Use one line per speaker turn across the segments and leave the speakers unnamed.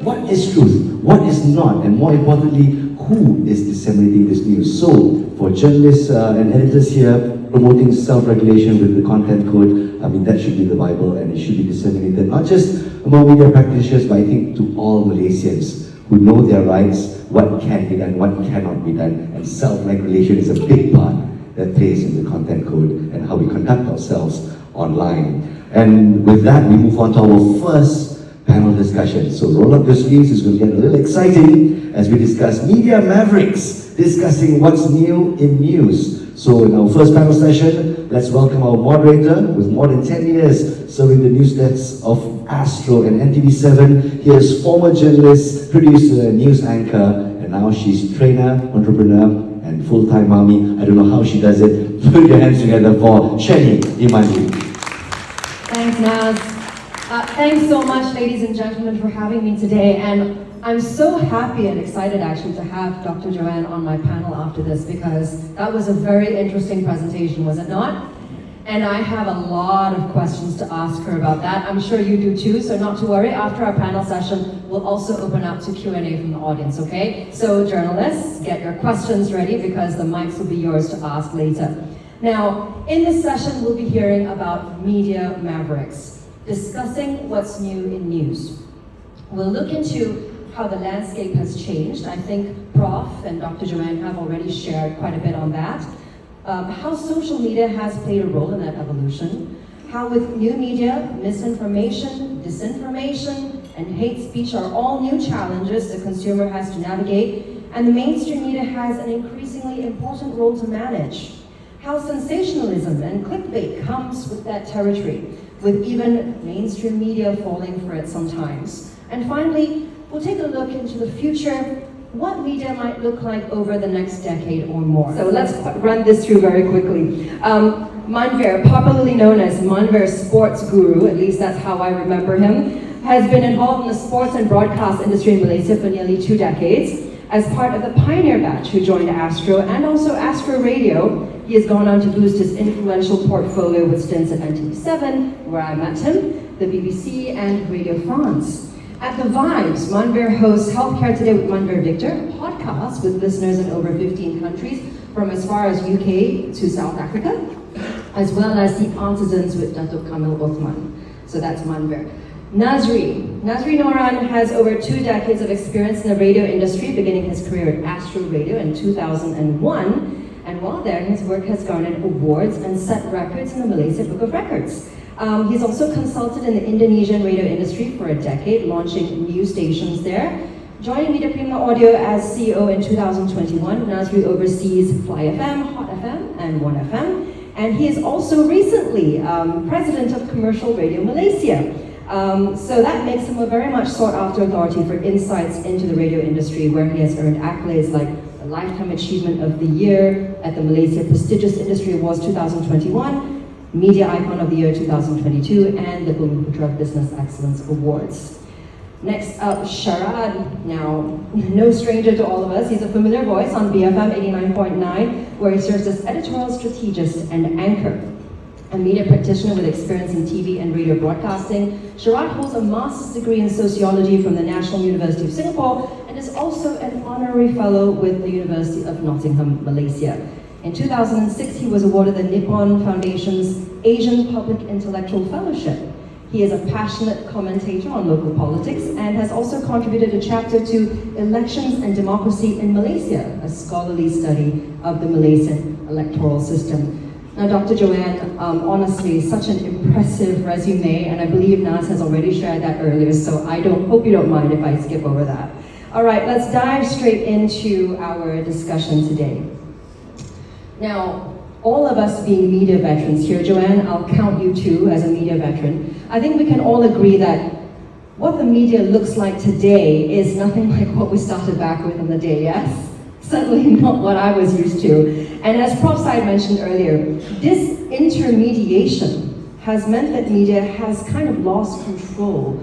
what is truth, what is not, and more importantly, who is disseminating this news. So, for journalists and editors here, promoting self-regulation with the content code, I mean, that should be the Bible, and it should be disseminated, not just among media practitioners, but I think to all Malaysians who know their rights, what can be done, what cannot be done, and self-regulation is a big part that plays in the content code and how we conduct ourselves online. And with that, we move on to our first panel discussion. So roll up your sleeves, it's going to get a little exciting as we discuss Media Mavericks, discussing what's new in news. So in our first panel session, let's welcome our moderator with more than 10 years serving the news desks of Astro and NTV7. Here's former journalist, producer, news anchor, and now she's trainer, entrepreneur, and full-time mommy. I don't know how she does it. Put your hands together for Sheahnee, Iman.
Thanks, Naz. Thanks so much, ladies and gentlemen, for having me today. And I'm so happy and excited actually to have Dr. Joanne on my panel after this, because that was a very interesting presentation, was it not? And I have a lot of questions to ask her about that. I'm sure you do too, so not to worry. After our panel session, we'll also open up to Q&A from the audience, okay? So journalists, get your questions ready because the mics will be yours to ask later. Now, in this session, we'll be hearing about Media Mavericks, discussing what's new in news. We'll look into how the landscape has changed. I think Prof and Dr. Joanne have already shared quite a bit on that. How social media has played a role in that evolution. How with new media, misinformation, disinformation, and hate speech are all new challenges the consumer has to navigate, and the mainstream media has an increasingly important role to manage. How sensationalism and clickbait comes with that territory, with even mainstream media falling for it sometimes. And finally, we'll take a look into the future, what media might look like over the next decade or more. So let's run this through very quickly. Manvir, popularly known as Manvir Sports Guru, at least that's how I remember him, has been involved in the sports and broadcast industry in Malaysia for nearly 2 decades. As part of the pioneer batch who joined Astro and also Astro Radio, he has gone on to boost his influential portfolio with stints at NTV7, where I met him, the BBC, and Radio France. At The Vibes, Manvir hosts Healthcare Today with Manvir Victor, a podcast with listeners in over 15 countries, from as far as UK to South Africa, as well as The Artisans with Datuk Kamil Othman. So that's Manvir. Nazri Noran has over 2 decades of experience in the radio industry, beginning his career at Astro Radio in 2001. And while there, his work has garnered awards and set records in the Malaysia Book of Records. He's also consulted in the Indonesian radio industry for a decade, launching new stations there. Joining Media Prima Audio as CEO in 2021, Nazri oversees Fly FM, Hot FM, and 1FM. And he is also recently president of Commercial Radio Malaysia. So that makes him a very much sought-after authority for insights into the radio industry, where he has earned accolades like the Lifetime Achievement of the Year at the Malaysia Prestigious Industry Awards 2021, Media Icon of the Year 2022, and the Bumiputera Business Excellence Awards. Next up, Sharaad. Now, no stranger to all of us. He's a familiar voice on BFM 89.9, where he serves as editorial strategist and anchor. A media practitioner with experience in TV and radio broadcasting, Sharaad holds a master's degree in sociology from the National University of Singapore and is also an honorary fellow with the University of Nottingham, Malaysia. In 2006, he was awarded the Nippon Foundation's Asian Public Intellectual Fellowship. He is a passionate commentator on local politics and has also contributed a chapter to Elections and Democracy in Malaysia, a scholarly study of the Malaysian electoral system. Now, Dr. Joanne, honestly, such an impressive resume, and I believe Naz has already shared that earlier, so hope you don't mind if I skip over that. All right, let's dive straight into our discussion today. Now, all of us being media veterans here, Joanne, I'll count you too as a media veteran. I think we can all agree that what the media looks like today is nothing like what we started back with in the day, yes? Certainly not what I was used to. And as Prof Said mentioned earlier, this intermediation has meant that media has kind of lost control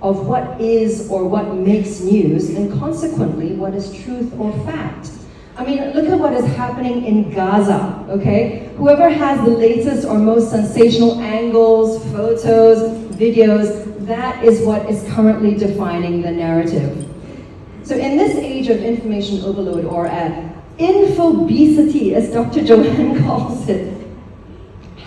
of what is or what makes news, and consequently, what is truth or fact. I mean, look at what is happening in Gaza, okay? Whoever has the latest or most sensational angles, photos, videos, that is what is currently defining the narrative. So in this age of information overload, or infobesity, as Dr. Joanne calls it,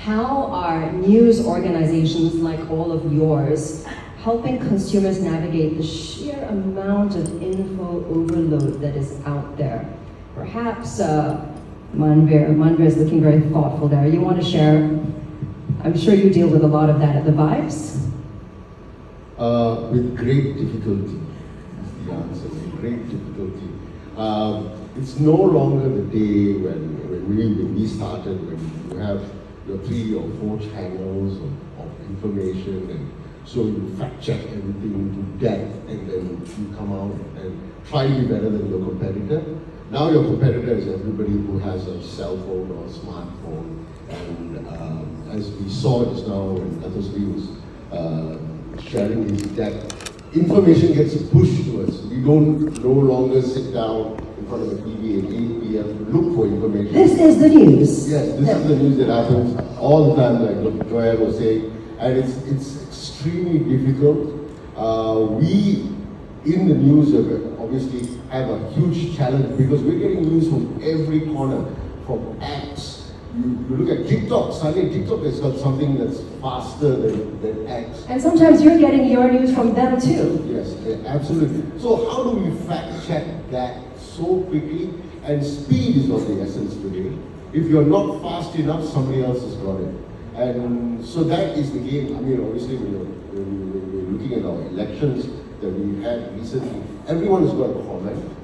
how are news organizations like all of yours helping consumers navigate the sheer amount of info overload that is out there? Perhaps Manvir is looking very thoughtful there. You want to share? I'm sure you deal with a lot of that at the Vibes.
With great difficulty, is the answer. With great difficulty. It's no longer the day when we started, when you have your 3 or 4 channels of information, and so you fact check everything to death, and then you come out and try to be better than your competitor. Now your competitor is everybody who has a cell phone or a smartphone, and as we saw just now when Nazri was sharing his deck, information gets pushed to us. We don't no longer sit down in front of a TV at 8 p.m. to look for information.
This is the news.
Yes, this is the news that happens all the time, like Joanne was saying, and it's extremely difficult. We in the news obviously have a huge challenge because we're getting news from every corner, from apps. You look at TikTok, suddenly TikTok has got something that's faster than X.
And sometimes you're getting your news from them too.
Yes, absolutely. So how do we fact check that so quickly? And speed is of the essence today. If you're not fast enough, somebody else has got it. And so that is the game. I mean, obviously, when we're looking at our elections that we've had recently, everyone has got a comment.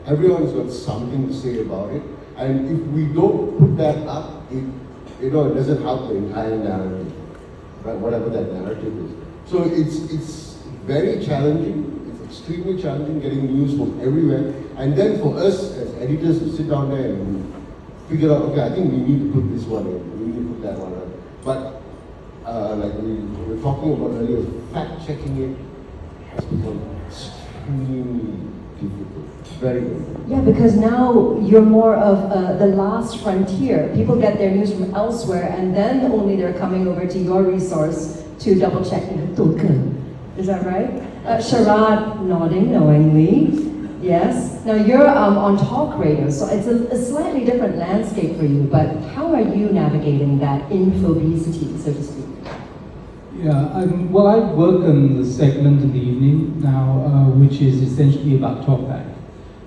Everyone has got something to say about it. And if we don't put that up, it doesn't help the entire narrative, right? Whatever that narrative is. So it's very challenging. It's extremely challenging getting news from everywhere. And then for us as editors to sit down there and figure out, okay, I think we need to put this one in, we need to put that one in. But like we were talking about earlier, fact checking it has become extremely difficult. Very good.
Yeah, because now you're more of the last frontier. People get their news from elsewhere, and then only they're coming over to your resource to double check. Is that right? Sharaad nodding knowingly. Yes. Now you're on talk radio, so it's a slightly different landscape for you. But how are you navigating that infobesity, so to speak?
Yeah, well, I work on the segment in the evening now, which is essentially about talkback.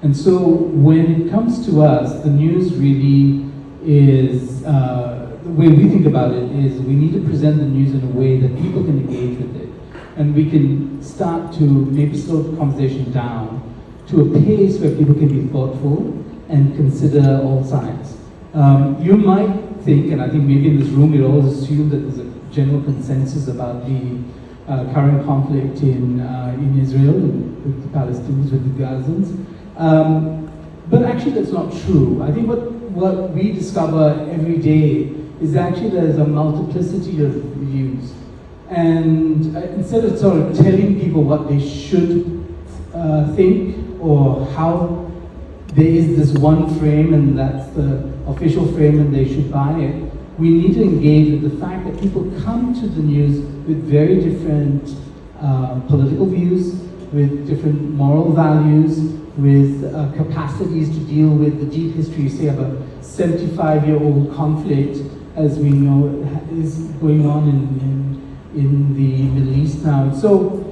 And so when it comes to us, the news really is, the way we think about it is we need to present the news in a way that people can engage with it. And we can start to maybe slow the conversation down to a pace where people can be thoughtful and consider all sides. You might think, and I think maybe in this room we all assume that there's a general consensus about the current conflict in Israel with the Palestinians, with the Gazans. But actually that's not true. I think what we discover every day is actually there's a multiplicity of views. And instead of sort of telling people what they should think or how there is this one frame and that's the official frame and they should buy it, we need to engage with the fact that people come to the news with very different political views, with different moral values, with capacities to deal with the deep history, say, of a 75-year-old conflict, as we know is going on in the Middle East now. So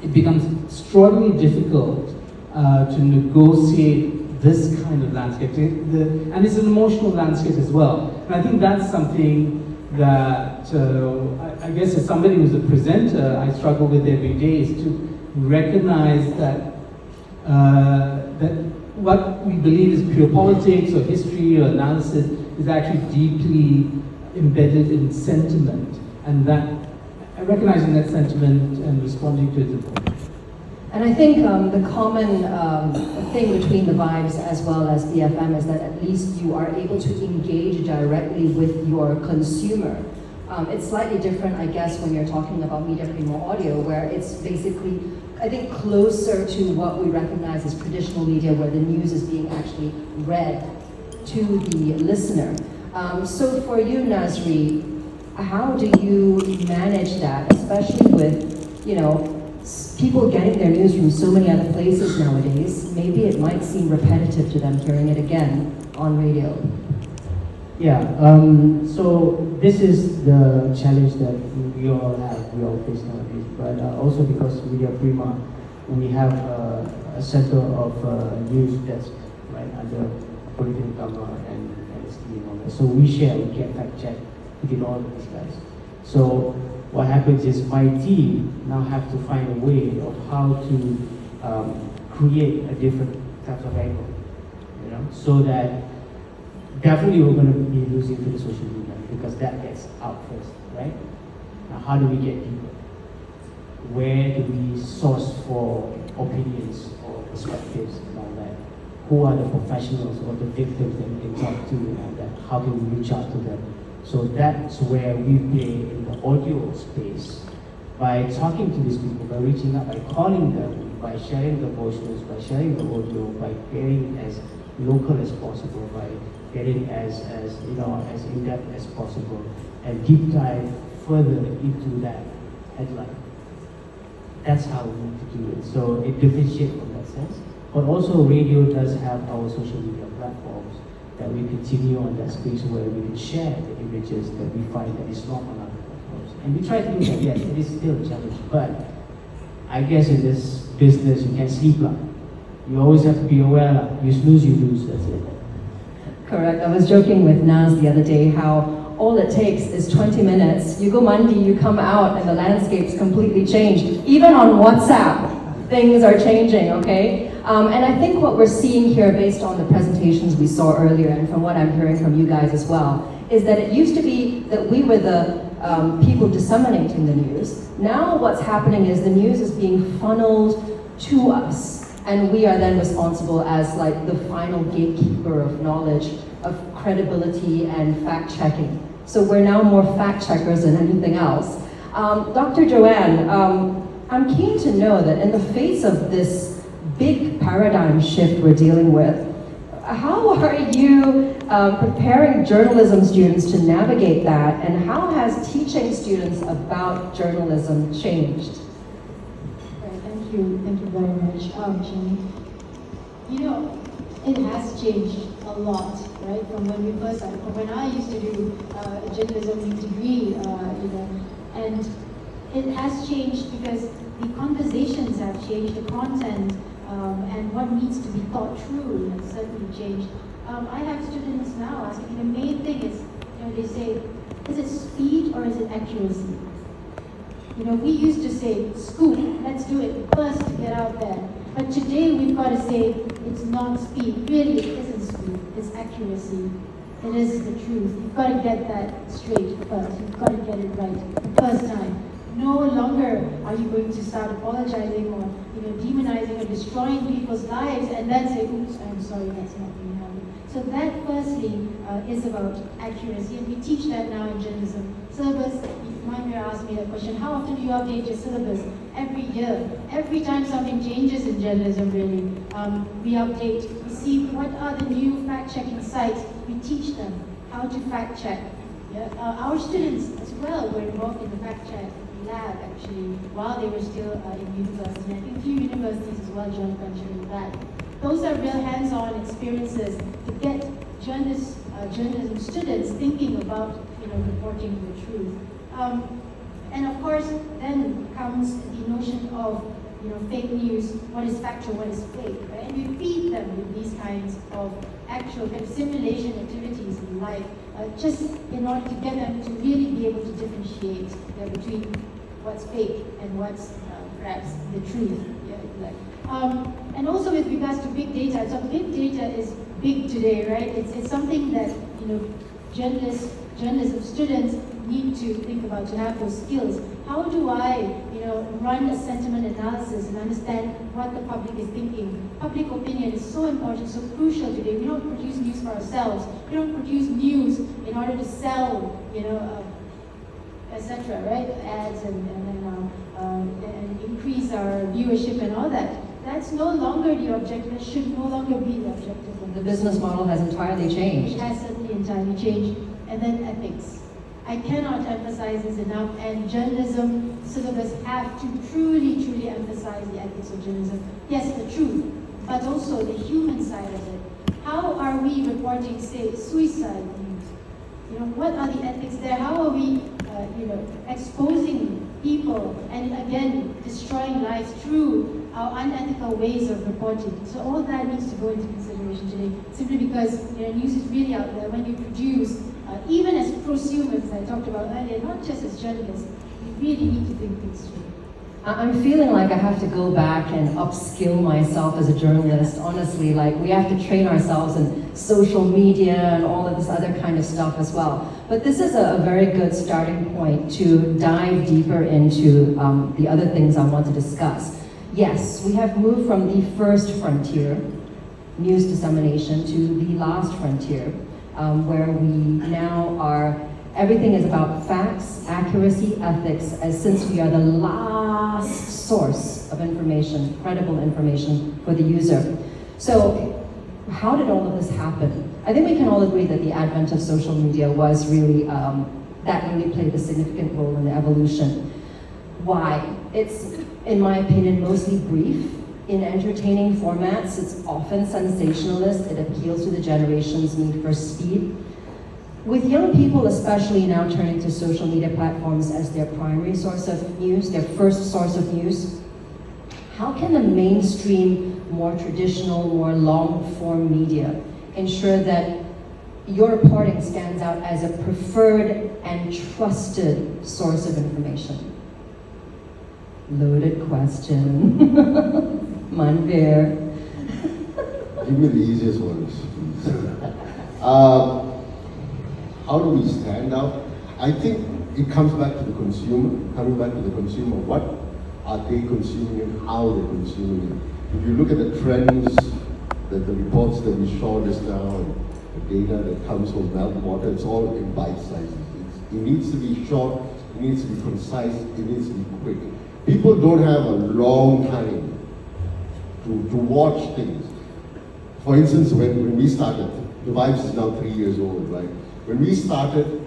it becomes extraordinarily difficult to negotiate this kind of landscape. And it's an emotional landscape as well. And I think that's something that, I guess as somebody who's a presenter, I struggle with every day, is to recognize that that what we believe is pure politics or history or analysis is actually deeply embedded in sentiment, and that recognizing that sentiment and responding to it is important.
And I think the common thing between the Vibes as well as BFM is that at least you are able to engage directly with your consumer. It's slightly different, I guess, when you're talking about Media Prima Audio, where it's basically, I think, closer to what we recognize as traditional media, where the news is being actually read to the listener. So for you, Nazri, How do you manage that, especially with, people getting their news from so many other places nowadays? Maybe it might seem repetitive to them hearing it again on radio.
Yeah, so this is the challenge that we all face nowadays. But also because we are Prima, we have a center of news desk, right, under political camera and all that. So we get fact check within all of these guys. So what happens is my team now have to find a way of how to create a different type of angle, so that definitely we're going to be losing to the social media because that gets out first, right? Now, how do we get people? Where do we source for opinions or perspectives and all that? Who are the professionals or the victims that we can talk to and all that? How can we reach out to them? So that's where we play in the audio space. By talking to these people, by reaching out, by calling them, by sharing the voice notes, by sharing the audio, by getting as local as possible, by getting as in-depth as possible, and deep dive further into that headline. That's how we need to do it. So it differentiates from that sense. But also radio does have our social media platforms that we continue on that space where we can share the images that we find that is not on other platforms. And we try to do that, yes, it is still a challenge. But I guess in this business you can't sleep. You always have to be aware. You snooze, you lose, that's it.
Correct. I was joking with Naz the other day how all it takes is 20 minutes. You go Monday, you come out, and the landscape's completely changed. Even on WhatsApp, things are changing, okay? And I think what we're seeing here, based on the presentations we saw earlier, and from what I'm hearing from you guys as well, is that it used to be that we were the people disseminating the news. Now what's happening is the news is being funneled to us. And we are then responsible as like the final gatekeeper of knowledge, of credibility and fact-checking. So we're now more fact-checkers than anything else. Dr. Joanne, I'm keen to know that in the face of this big paradigm shift we're dealing with, how are you preparing journalism students to navigate that, and how has teaching students about journalism changed?
Thank you very much, Sheahnee. It has changed a lot, right? From when I used to do a journalism degree, and it has changed because the conversations have changed, the content, and what needs to be thought through has certainly changed. I have students now asking, the main thing is, they say, is it speed or is it accuracy? We used to say, scoop, let's do it first to get out there. But today we've got to say, it's not speed. Really, it isn't speed, it's accuracy. It is the truth. You've got to get that straight first. You've got to get it right the first time. No longer are you going to start apologizing or demonizing or destroying people's lives and then say, oops, I'm sorry, that's not being happened. So that firstly is about accuracy, and we teach that now in journalism. Syllabus, Manvir asked me that question, how often do you update your syllabus? Every year. Every time something changes in journalism, really, we update. We see what are the new fact-checking sites. We teach them how to fact-check. Yeah? Our students as well were involved in the fact-check lab, actually, while they were still in university. And I think a few universities as well joined venture with that. Those are real hands-on experiences to get journalism students thinking about reporting the truth. And of course, then comes the notion of fake news, what is factual, what is fake, right? And we feed them with these kinds of actual kind of simulation activities in life, just in order to get them to really be able to differentiate between what's fake and what's perhaps the truth. And also with regards to big data, so big data is big today, right? It's something that journalism students need to think about, to have those skills. How do I, run a sentiment analysis and understand what the public is thinking? Public opinion is so important, so crucial today. We don't produce news for ourselves. We don't produce news in order to sell, etc. Right? Ads and increase our viewership and all that. That's no longer the objective. It should no longer be the objective.
The business model has entirely changed.
It has certainly entirely changed. And then ethics. I cannot emphasize this enough, and journalism syllabus have to truly, truly emphasize the ethics of journalism. Yes, the truth, but also the human side of it. How are we reporting, say, suicide news? You know, what are the ethics there? How are we, exposing people and again destroying lives through our unethical ways of reporting? So all that needs to go into consideration today. Simply because news is really out there. When you produce, even as prosumers, I talked about earlier, not just as journalists, you really need to think things through.
I'm feeling like I have to go back and upskill myself as a journalist, honestly. Like, we have to train ourselves in social media and all of this other kind of stuff as well. But this is a very good starting point to dive deeper into the other things I want to discuss. Yes, we have moved from the first frontier, news dissemination, to the last frontier, where we now are, everything is about facts, accuracy, ethics, as since we are the last source of information, credible information for the user. So how did all of this happen? I think we can all agree that the advent of social media was really, that really played a significant role in the evolution. Why? It's, in my opinion, mostly brief. In entertaining formats, it's often sensationalist. It appeals to the generation's need for speed. With young people especially now turning to social media platforms as their primary source of news, their first source of news, how can the mainstream, more traditional, more long-form media ensure that your reporting stands out as a preferred and trusted source of information? Loaded question. Manvir.
Give me the easiest ones, please. How do we stand out? I think it comes back to the consumer. Coming back to the consumer, what are they consuming and how they're consuming it? If you look at the trends, the reports that we saw just now, and the data that comes from Meltwater, it's all in bite sizes. It needs to be short, it needs to be concise, it needs to be quick. People don't have a long time to watch things. For instance, when we started, the Vibes is now 3 years old, right? When we started,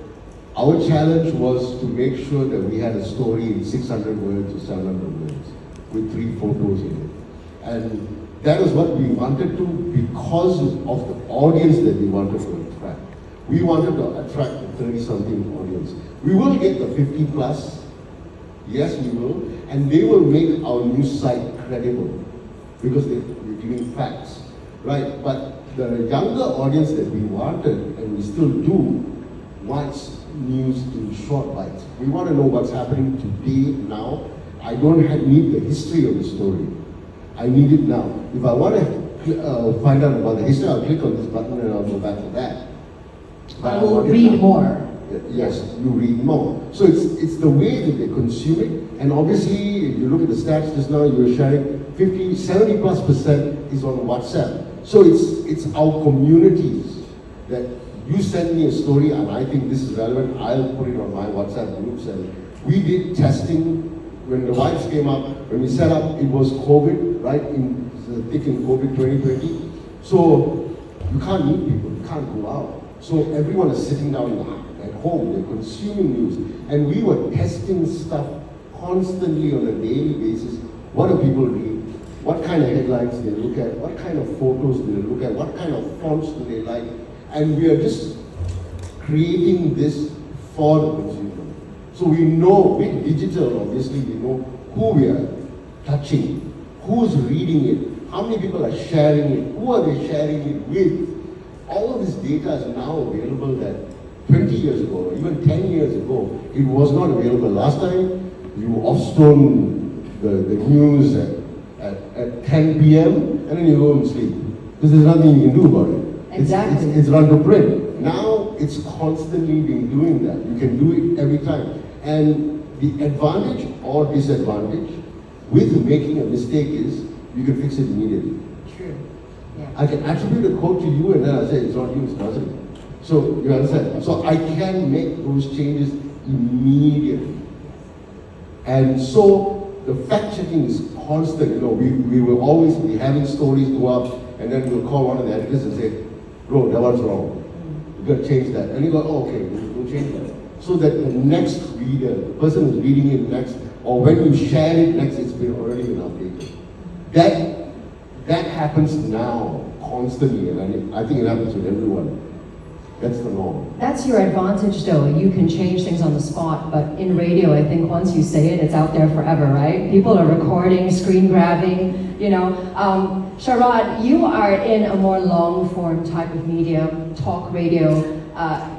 our challenge was to make sure that we had a story in 600 words or 700 words with 3 photos in it. And that is what we wanted to because of the audience that we wanted to attract. We wanted to attract the 30-something audience. We will get the 50 plus, yes we will, and they will make our news site credible because we're giving facts, right? But the younger audience that we wanted, and we still do, wants news in short bites. We want to know what's happening today, now. I don't need the history of the story. I need it now. If I want to find out about the history, I'll click on this button and I'll go back to that. But
I will read more.
Yes, you read more. So it's the way that they consume it. And obviously, if you look at the stats just now, you were sharing 50, 70+% is on WhatsApp. So it's our communities that you send me a story and I think this is relevant, I'll put it on my WhatsApp groups. And we did testing when the Vibes came up, when we set up, it was COVID, right? In the thick in COVID 2020. So you can't meet people, you can't go out. So everyone is sitting down at home, they're consuming news. And we were testing stuff constantly on a daily basis. What do people read? What kind of headlines do they look at? What kind of photos do they look at? What kind of fonts do they like? And we are just creating this for the consumer. So we know, with digital, obviously, we know who we are touching, who's reading it, how many people are sharing it, who are they sharing it with. All of this data is now available that 20 years ago, even 10 years ago, it was not available. Last time, you off-stone the news at 10 p.m. and then you go and sleep. Because there's nothing you can do about it.
Exactly.
It's run to print. Now it's constantly been doing that. You can do it every time. And the advantage or disadvantage with making a mistake is you can fix it immediately.
True. Yeah.
I can attribute a quote to you and then I say it's not you, it's Nazri. So you understand? So I can make those changes immediately. And so the fact checking is constant. You know, we will always be having stories go up and then we'll call one of the editors and say, bro, that one's wrong. You got to change that. And you go, oh, okay, we'll change that. so that the next reader, the person who's reading it next, or when you share it next, it's already been updated. That happens now constantly, and I think it happens with everyone. That's the norm.
That's your advantage though. You can change things on the spot, but in radio, I think once you say it, it's out there forever, right? People are recording, screen grabbing, you know. Sharaad, you are in a more long form type of media, talk radio.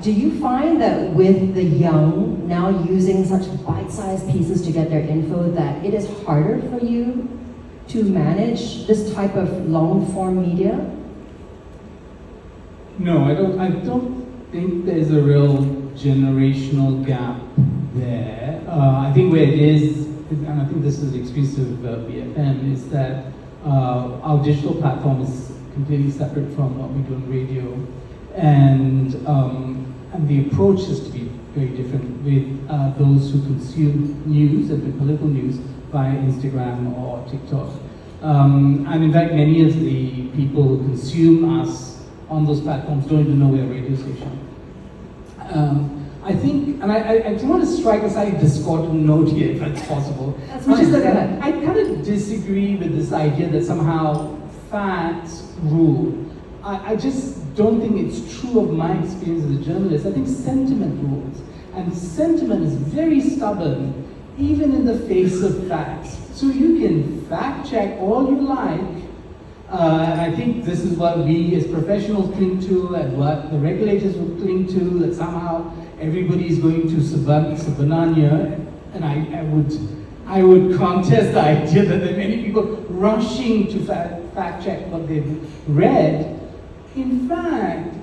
Do you find that with the young now using such bite-sized pieces to get their info that it is harder for you to manage this type of long form media?
No, I don't think there's a real generational gap there. I think where it is, and I think this is the experience of BFM, is that our digital platform is completely separate from what we do on radio, and the approach is to be very different with those who consume news and political news via Instagram or TikTok. And in fact, many of the people who consume us on those platforms don't even know we're a radio station. I think, and I want to strike a slightly discordant note here, if that's possible, which is that I kind of disagree with this idea that somehow facts rule. I just don't think it's true of my experience as a journalist. I think sentiment rules, and sentiment is very stubborn, even in the face of facts. So you can fact check all you like. And I think this is what we as professionals cling to, and what the regulators will cling to, that somehow everybody is going to Sabananya. And I would contest the idea that there are many people rushing to fact check what they've read. In fact,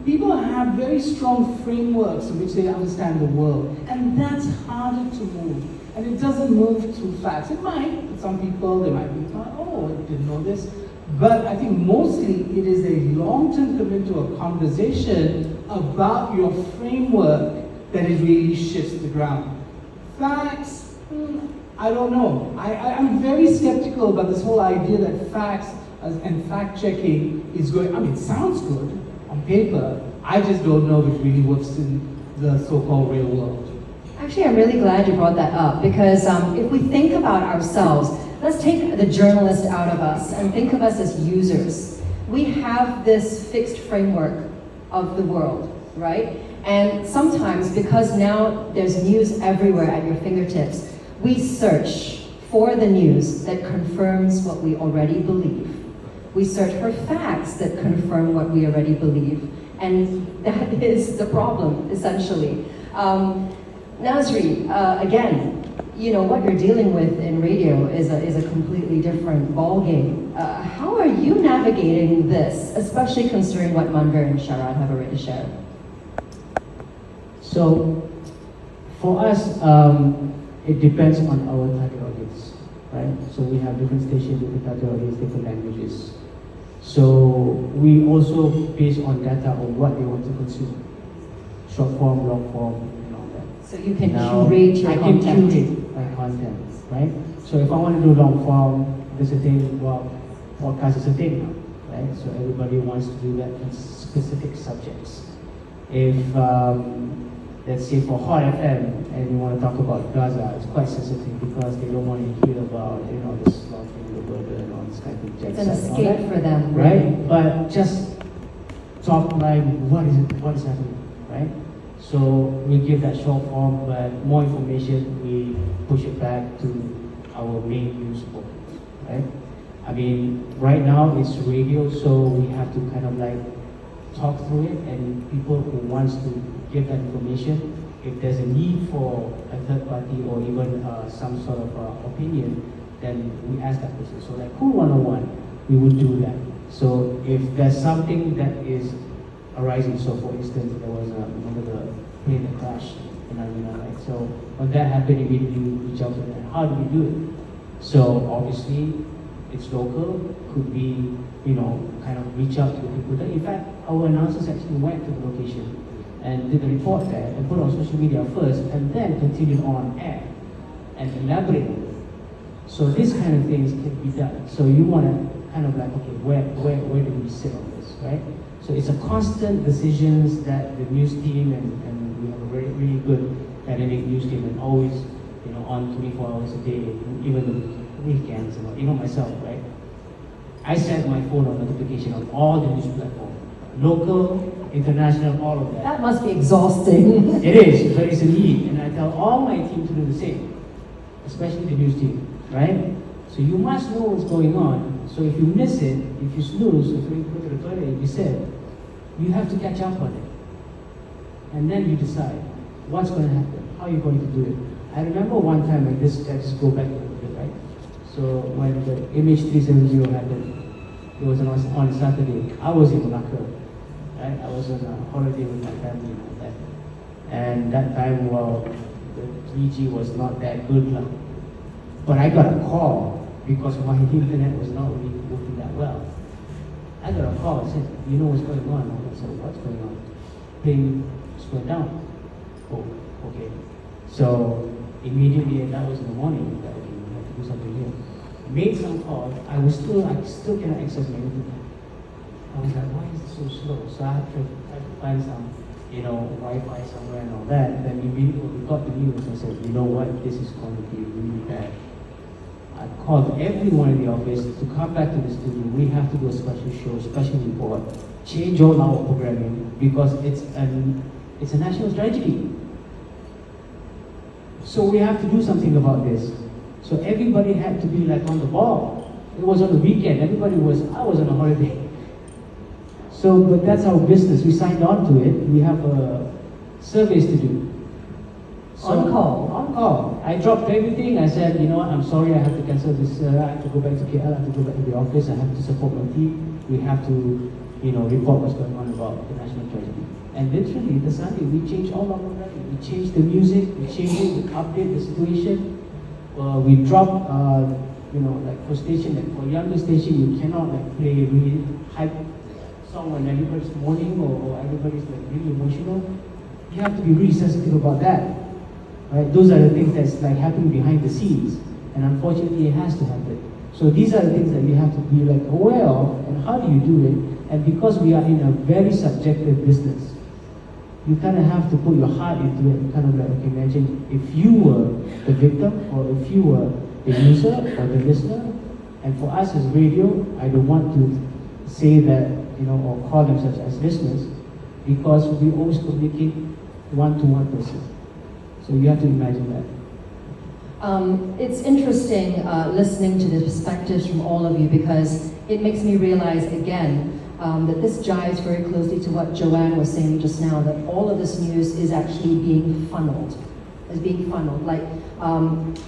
people have very strong frameworks in which they understand the world, and that's harder to move. And it doesn't move too fast. It might, with some people, they might be, oh, I didn't know this. But I think mostly it is a long-term commitment to a conversation about your framework that it really shifts the ground. Facts, I don't know. I'm very skeptical about this whole idea that facts and fact-checking is going, I mean, it sounds good on paper. I just don't know if it really works in the so-called real world.
Actually, I'm really glad you brought that up, because if we think about ourselves, let's take the journalist out of us and think of us as users. We have this fixed framework of the world, right? And sometimes, because now there's news everywhere at your fingertips, we search for the news that confirms what we already believe. We search for facts that confirm what we already believe. And that is the problem, essentially. Nazri, again, you know, what you're dealing with in radio is a completely different ballgame. How are you navigating this, especially considering what Manvir and Sharaad have already shared?
So, for us, it depends on our target audience, right? So we have different stations, different target audience, different languages. So we also base on data on what they want to consume. Short form, long form, and all that.
So you can curate your content.
I can curate my content, right? So if I want to do long form, there's a thing, well, podcast is a thing now, right? So everybody wants to do that in specific subjects. If, let's say for Hot FM, and you want to talk about Gaza, it's quite sensitive because they don't want to hear about, you know, the slaughtering the burger and all this kind of thing.
It's an escape for them,
right? But just top line, what is happening, right? So we give that short form, but more information, we push it back to our main news portal, right? I mean, right now it's radio, so we have to kind of like talk through it, and people who wants to give that information, if there's a need for a third party or even some sort of opinion, then we ask that person. So like Cool 101, we would do that. So if there's something that is arising, so for instance, there was remember the plane that crashed in Arena, right? So when that happened, immediately we reach out to them. How do we do it? So obviously, it's local, could be, you know, kind of reach out to the people there. In fact, our announcers actually went to the location and did a report there and put it on social media first and then continued on air and elaborate on it. So this kind of things can be done. So you want to kind of like, okay, where do we sit on this, right? So it's a constant decisions that the news team and we have a radio really good dynamic news team and always, on 24 hours a day, even the weekends, even myself, right? I set my phone on notification on all the news platforms, local, international, all of that.
That must be exhausting.
It is, but it's a need, and I tell all my team to do the same, especially the news team, right? So you must know what's going on. So if you miss it, if you snooze, if you go to the toilet, you said, you have to catch up on it. And then you decide what's going to happen, how you're going to do it. I remember one time, like this, I just go back a little bit, right? So when the MH370 happened, it was on Saturday. I was in Malacca, right? I was on a holiday with my family and all that. And that time, well, the 3G was not that good. But I got a call because my internet was not really working that well. I got a call and said, you know what's going on? I said, what's going on? Plane just went down. Oh, okay. So immediately, that was in the morning, that okay, we have to do something here. Made some calls, I still cannot access my internet. I was like, why is it so slow? So I had to find some, Wi-Fi somewhere and all that. Then immediately we got the news and said, you know what, this is going to be really bad. I called everyone in the office to come back to the studio. We have to do a special show, special report, change all our programming because it's a national tragedy. So we have to do something about this. So everybody had to be like on the ball. It was on the weekend. I was on a holiday. So, but that's our business. We signed on to it. We have surveys to do. So,
On call.
On call. I dropped everything. I said, you know what, I'm sorry, I have to cancel this. I have to go back to KL. I have to go back to the office. I have to support my team. We have to, report what's going on about the national tragedy. And literally, the Sunday, we changed all our programming. We changed the music. We changed it. We update the situation. We dropped, like for station, like for younger station, you cannot like play really hype song when everybody's mourning or everybody's like really emotional. You have to be really sensitive about that. Right? Those are the things that's like happening behind the scenes, and unfortunately, it has to happen. So these are the things that you have to be like aware of, and how do you do it? And because we are in a very subjective business, you kind of have to put your heart into it. And kind of like, okay, imagine if you were the victim, or if you were the user or the listener. And for us as radio, I don't want to say that, or call themselves as listeners, because we always communicate one-to-one person. So you have to imagine that.
It's interesting listening to the perspectives from all of you because it makes me realize again that this jives very closely to what Joanne was saying just now, that all of this news is actually being funneled. Like,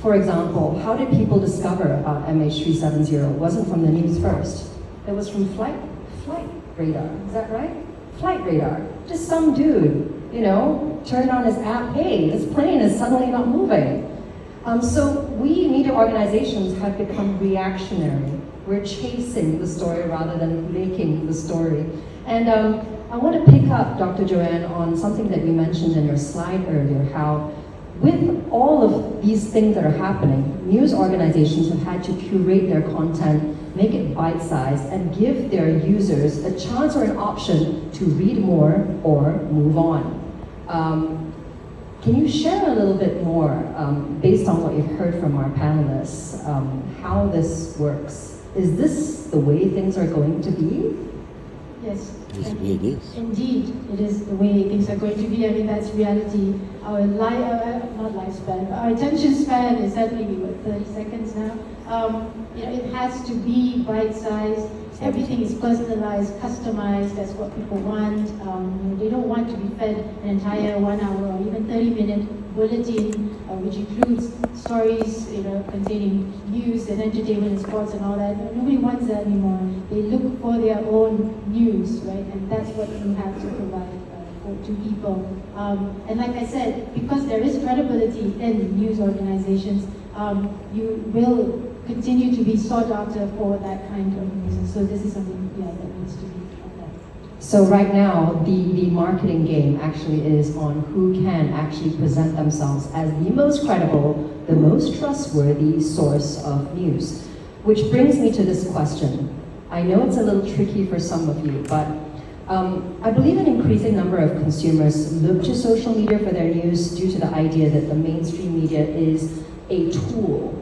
for example, how did people discover about MH370? It wasn't from the news first. It was from flight radar. Is that right? Flight radar. Just some dude, turned on his app, hey, this plane is suddenly not moving. So we media organizations have become reactionary. We're chasing the story rather than making the story. And I want to pick up, Dr. Joanne, on something that you mentioned in your slide earlier, how with all of these things that are happening, news organizations have had to curate their content, make it bite-sized, and give their users a chance or an option to read more or move on. Can you share a little bit more, based on what you've heard from our panelists, how this works? Is this the way things are going to be?
Yes.
This is the way it is.
Indeed, it is the way things are going to be. I mean, that's reality. Our not lifespan, our attention span is certainly 30 seconds now. It has to be bite-sized. Everything is personalized, customized. That's what people want. They don't want to be fed an entire 1 hour or even 30-minute bulletin, which includes stories, containing news and entertainment and sports and all that. Nobody wants that anymore. They look for their own news, right? And that's what you have to provide to people. And like I said, because there is credibility in news organizations, you will continue to be sought after for that kind of news. And so this is something that needs to be done.
So right now, the marketing game actually is on who can actually present themselves as the most credible, the most trustworthy source of news. Which brings me to this question. I know it's a little tricky for some of you, but I believe an increasing number of consumers look to social media for their news due to the idea that the mainstream media is a tool,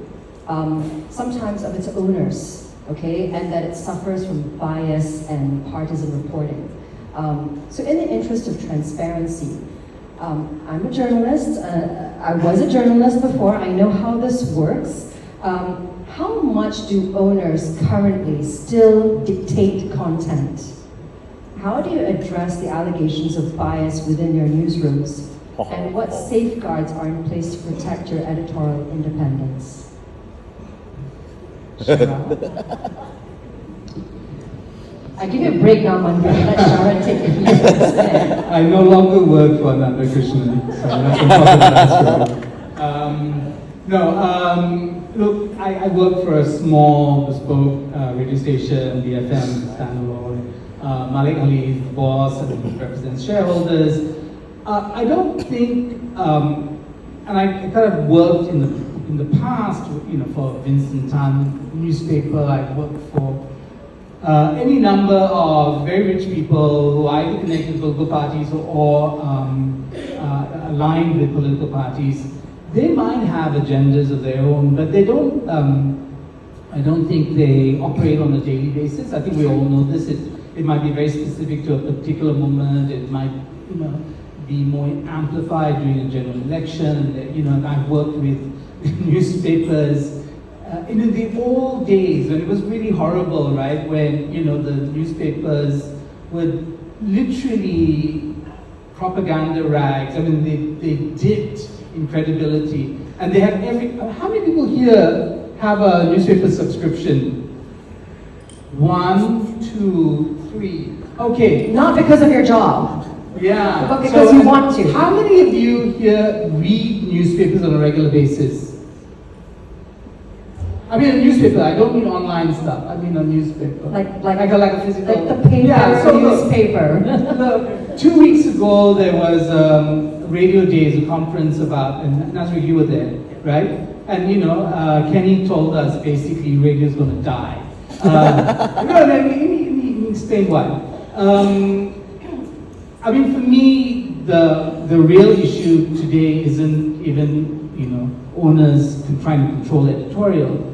sometimes of its owners, okay, and that it suffers from bias and partisan reporting. So in the interest of transparency, I'm a journalist, I was a journalist before, I know how this works. How much do owners currently still dictate content? How do you address the allegations of bias within your newsrooms? And what safeguards are in place to protect your editorial independence? Sharaad? I give you a break now, Manvir. Let Sharaad take the lead instead.
I no longer work for another Christian, so that's a problem. Look, I work for a small, bespoke radio station, BFM, standalone. Malik Ali is the boss and represents shareholders. I don't think, and I kind of worked in the past, for Vincent Tan newspaper. I worked for any number of very rich people who are either connected to political parties or aligned with political parties. They might have agendas of their own, but they don't. I don't think they operate on a daily basis. I think we all know this. It might be very specific to a particular moment. It might, be more amplified during a general election. And I've worked with newspapers in the old days when it was really horrible, right? When the newspapers would literally propaganda rags. I mean, they dipped in credibility, and they have how many people here have a newspaper subscription? 1, 2, 3. Okay.
Not because of your job.
Yeah.
But because you want to.
How many of you here read newspapers on a regular basis? I mean a newspaper, I don't mean online stuff. I mean a newspaper.
Like
a physical.
Like the paper, newspaper.
Look, 2 weeks ago there was Radio Days, a conference about, and Nazri, you were there, right? And Kenny told us basically radio's going to die. Let me explain why. I mean, for me, the real issue today isn't even owners trying to control editorial.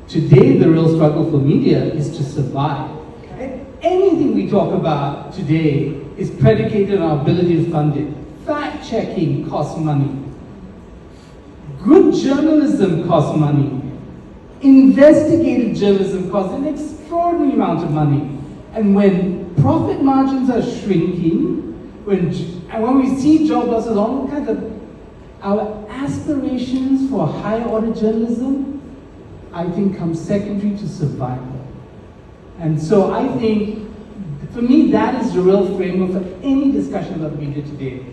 Today, the real struggle for media is to survive. And anything we talk about today is predicated on our ability to fund it. Fact-checking costs money. Good journalism costs money. Investigative journalism costs an extraordinary amount of money. And when profit margins are shrinking, when we see job losses, all kinds of our aspirations for higher order journalism, I think, come secondary to survival. And so I think, for me, that is the real framework for any discussion about media today.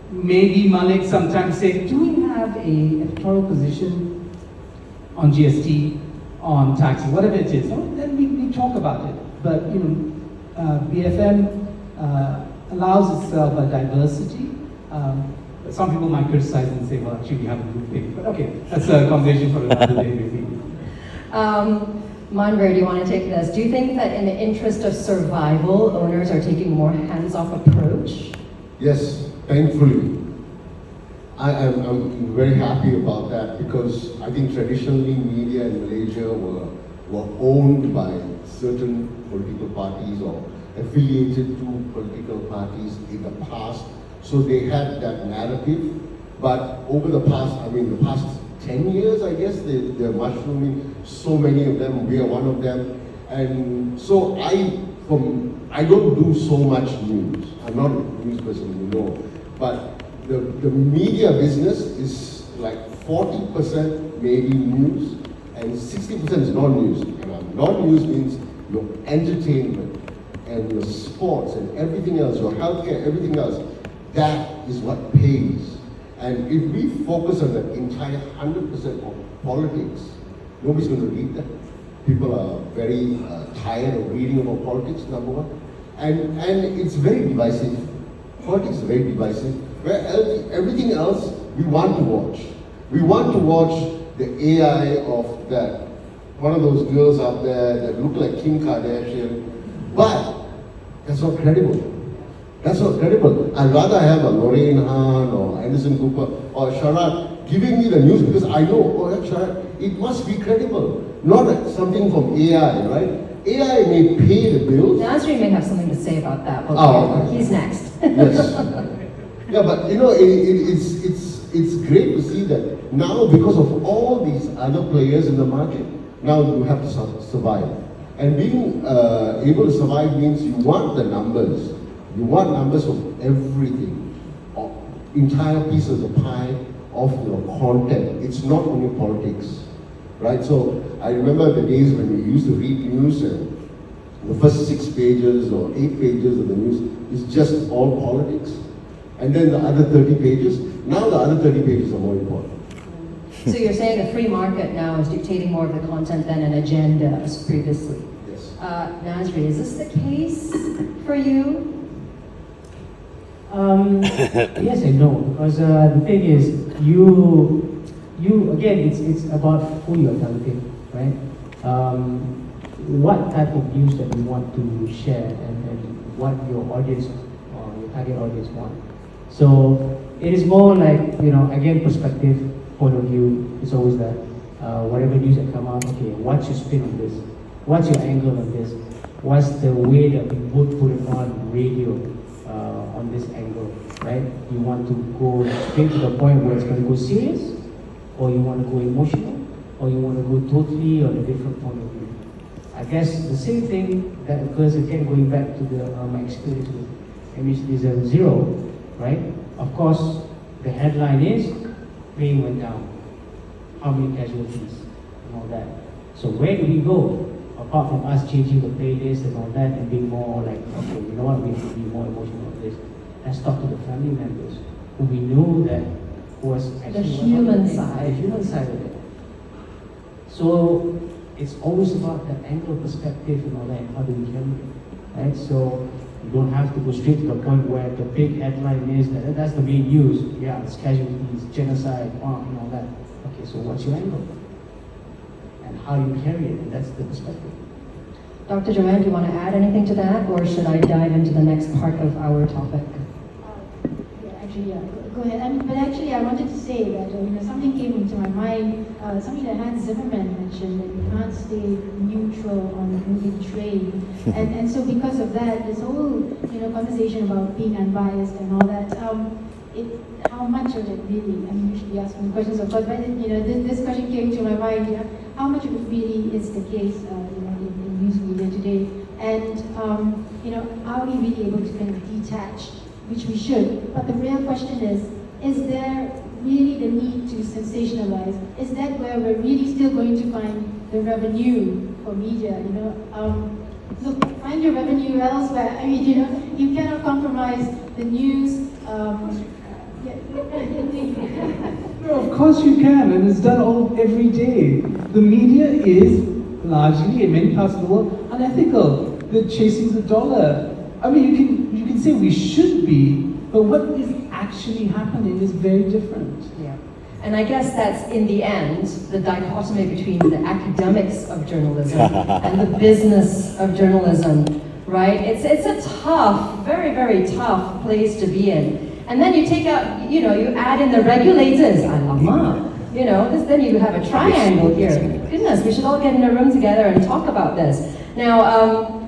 Maybe Malik sometimes say, do we have a editorial position on GST, on taxes, whatever it is? Then we talk about it. But BFM allows itself a diversity. But some people might criticize and say, well, actually we have a good thing. But okay, that's a conversation for another day, maybe.
Manvir, do you want to take this? Do you think that in the interest of survival, owners are taking a more hands-off approach?
Yes, thankfully. I'm very happy about that because I think traditionally media in Malaysia were owned by certain political parties or affiliated to political parties in the past. So they had that narrative. But over the past 10 years, I guess, they're mushrooming. So many of them, we are one of them. And so I don't do so much news. I'm not a news person, But the media business is like 40% maybe news and 60% is non-news. And non-news means your entertainment and your sports and everything else, your healthcare, everything else. That is what pays. And if we focus on the entire 100% of politics, nobody's going to read that. People are very tired of reading about politics, number one. And it's very divisive. Politics is very divisive. Where everything else we want to watch. We want to watch the AI of that, one of those girls out there that look like Kim Kardashian. But That's not credible. That's not credible. I'd rather have a Noran or Anderson Cooper or Sharaad giving me the news because I know, oh, that's Sharaad. It must be credible. Not something from AI, right? AI may pay the bills.
Nazri may have something to say about that. But
okay.
He's next.
Yes. Yeah, but you know, it's great to see that now because of all these other players in the market, now you have to survive. And being able to survive means you want the numbers. You want numbers of everything, entire pieces of pie of your content. It's not only politics, right? So I remember the days when we used to read news and the first 6 pages or 8 pages of the news is just all politics. And then the other 30 pages, now the other 30 pages are more important.
So you're saying the free market now is dictating more of the content than an agenda as previously.
Yes.
Nazri, is this the case for you?
Yes and no, because the thing is, you again, it's about who you're targeting, right? What type of news that you want to share and what your audience or your target audience want. So it is more like, you know, again, perspective, point of view. It's always that whatever news that come out, okay, what's your spin on this? What's your angle on this? What's the way that we would put it on radio on this angle, right? You want to go straight to the point where it's going to go serious, or you want to go emotional, or you want to go totally on a different point of view. I guess the same thing that occurs again going back to the my experience with MCMC 0, right? Of course, the headline is plane went down. How many casualties and all that. So where do we go? Apart from us changing the playlist and all that and being more like, okay, you know what, we should be more emotional on this. Let's talk to the family members who we know that was actually
the human side.
The human side of it. So it's always about the angle, perspective and all that, and how do we carry it, right? So you don't have to go straight to the point where the big headline is that that's the main news. Yeah, it's casualties, genocide, and all that. Okay, so what's your angle? And how you carry it, and that's the perspective.
Dr. Joanne, do you want to add anything to that, or should I dive into the next part of our topic?
Go ahead. But actually, I wanted to say that something came into my mind. Something that Hans Zimmerman mentioned, that you can't stay neutral on a moving train, and so because of that, this whole conversation about being unbiased and all that. How much of it really? I mean, you should be asking questions, of course. But this question came to my mind. Yeah, how much of it really is the case? In news media today, and are we really able to kind of detach? Which we should, but the real question is there really the need to sensationalize? Is that where we're really still going to find the revenue for media? Look, find your revenue elsewhere. I mean, you cannot compromise the news.
No, of course you can, and it's done every day. The media is largely, in many parts of the world, unethical. They're chasing the dollar. I mean, you can say we should be, but what is actually happening is very different.
Yeah. And I guess that's, in the end, the dichotomy between the academics of journalism and the business of journalism, right? It's a tough, very, very tough place to be in. And then you take out, you add in the regulators, then you have a triangle here. Goodness, we should all get in a room together and talk about this. Now,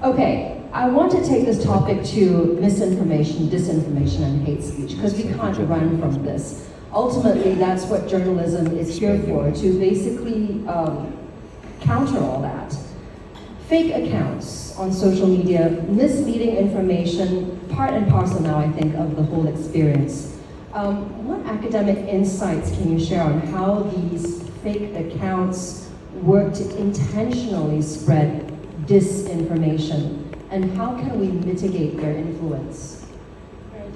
okay. I want to take this topic to misinformation, disinformation, and hate speech, because we can't run from this. Ultimately, that's what journalism is here for, to basically counter all that. Fake accounts on social media, misleading information, part and parcel now, I think, of the whole experience. What academic insights can you share on how these fake accounts work to intentionally spread disinformation? And how can we mitigate their influence?
Right.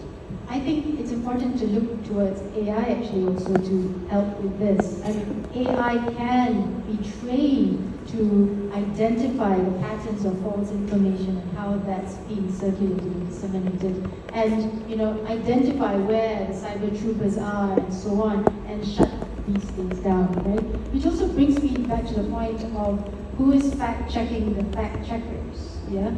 I think it's important to look towards AI actually also to help with this. I mean, AI can be trained to identify the patterns of false information and how that's being circulated and disseminated, and identify where the cyber troopers are and so on, and shut these things down, right? Which also brings me back to the point of who is fact checking the fact checkers? Yeah,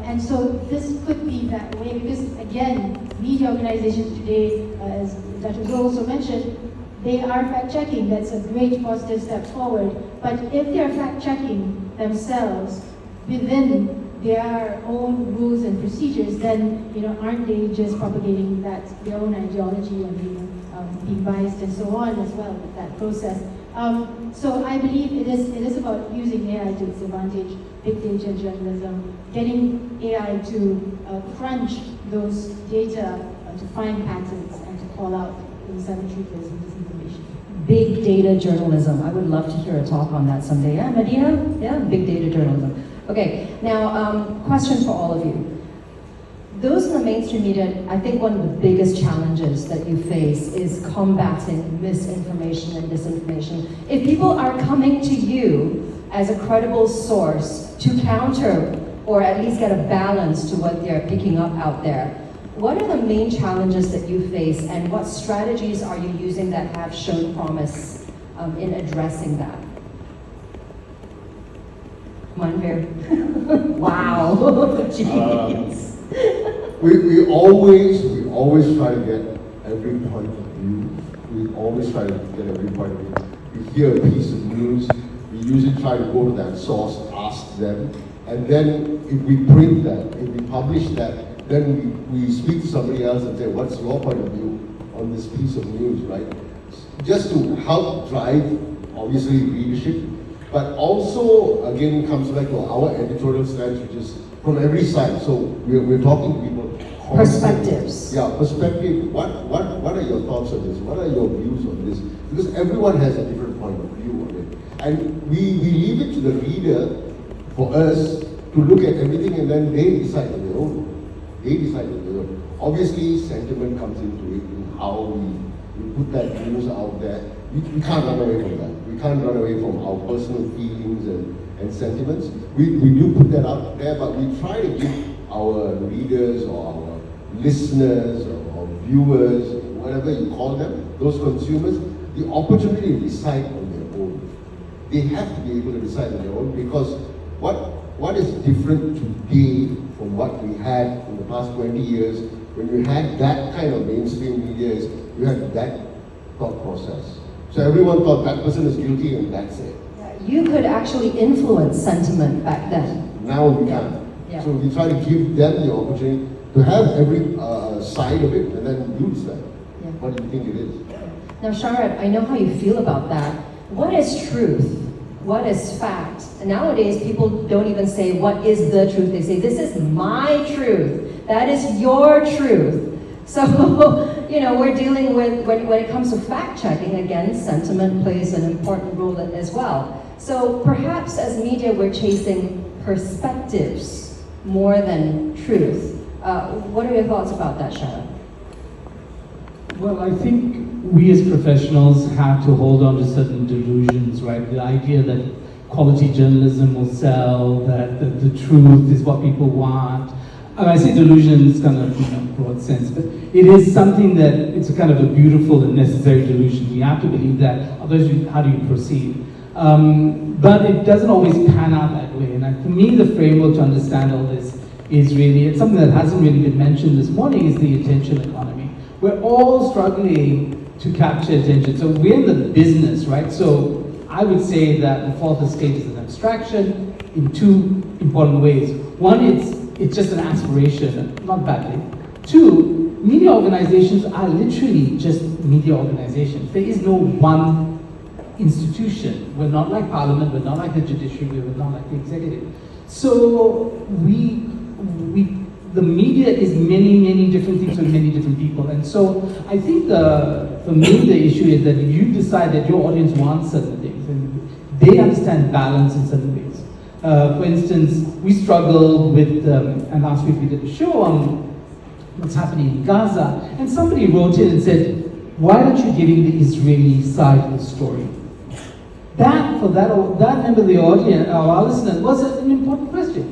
and so this could be that way because again, media organizations today, as Dr. Zul also mentioned, they are fact checking. That's a great positive step forward. But if they are fact checking themselves within their own rules and procedures, then aren't they just propagating their own ideology and being biased and so on as well with that process? So I believe it is about using AI to its advantage, big data journalism, getting AI to crunch those data to find patterns and to call out insider-truthers and disinformation.
Big data journalism. I would love to hear a talk on that someday. Yeah, Medina? Yeah, big data journalism. Okay, now question for all of you. Those in the mainstream media, I think one of the biggest challenges that you face is combating misinformation and disinformation. If people are coming to you as a credible source to counter or at least get a balance to what they're picking up out there, what are the main challenges that you face and what strategies are you using that have shown promise in addressing that? Manvir. Wow. Jeez.
We always try to get every point of view. We always try to get every point of view. We hear a piece of news, we usually try to go to that source, ask them, and then if we print that, if we publish that, then we speak to somebody else and say, what's your point of view on this piece of news, right? Just to help drive, obviously, leadership, but also, again, comes back to our editorial stance, which is from every side. So we're talking to people.
Perspectives.
Yeah, perspective. What are your thoughts on this? What are your views on this? Because everyone has a different point of view on it. And we leave it to the reader, for us, to look at everything and then they decide on their own. They decide on their own. Obviously, sentiment comes into it, in how we put that news out there. We can't run away from that. We can't run away from our personal feelings and sentiments. We do put that out there, but we try to give our readers or our listeners or viewers, whatever you call them, those consumers, the opportunity to decide on their own. They have to be able to decide on their own because what is different today from what we had in the past 20 years when you had that kind of mainstream media is you had that thought process. So everyone thought that person is guilty and that's it.
You could actually influence sentiment back then.
Now we can't.
Yeah.
So we try to give them the opportunity to have every side of it and then you decide.
Yeah.
What do you think it is?
Now, Sharaad, I know how you feel about that. What is truth? What is fact? And nowadays, people don't even say, what is the truth? They say, this is my truth. That is your truth. So, we're dealing with, when it comes to fact-checking, again, sentiment plays an important role as well. So perhaps as media, we're chasing perspectives more than truth. What are your thoughts about that, Sharaad?
Well, I think we as professionals have to hold on to certain delusions, right? The idea that quality journalism will sell, that the truth is what people want. And I say delusions kind of in a broad sense, but it is something that it's a kind of a beautiful and necessary delusion. You have to believe that, otherwise how do you proceed? But it doesn't always pan out that way. And for me, the framework to understand all this is really, it's something that hasn't really been mentioned this morning, is the attention economy. We're all struggling to capture attention. So we're in the business, right? So I would say that the fourth estate is an abstraction in two important ways. One, it's just an aspiration, not badly. Two, media organizations are literally just media organizations. There is no one institution. We're not like Parliament, we're not like the judiciary, we're not like the executive. So the media is many different things with many different people. And so I think for me the issue is that you decide that your audience wants certain things and they understand balance in certain ways. For instance, we struggled with, and last week we did a show on what's happening in Gaza, and somebody wrote in and said, why aren't you giving the Israeli side of the story? That member of the audience, our listeners, was an important question.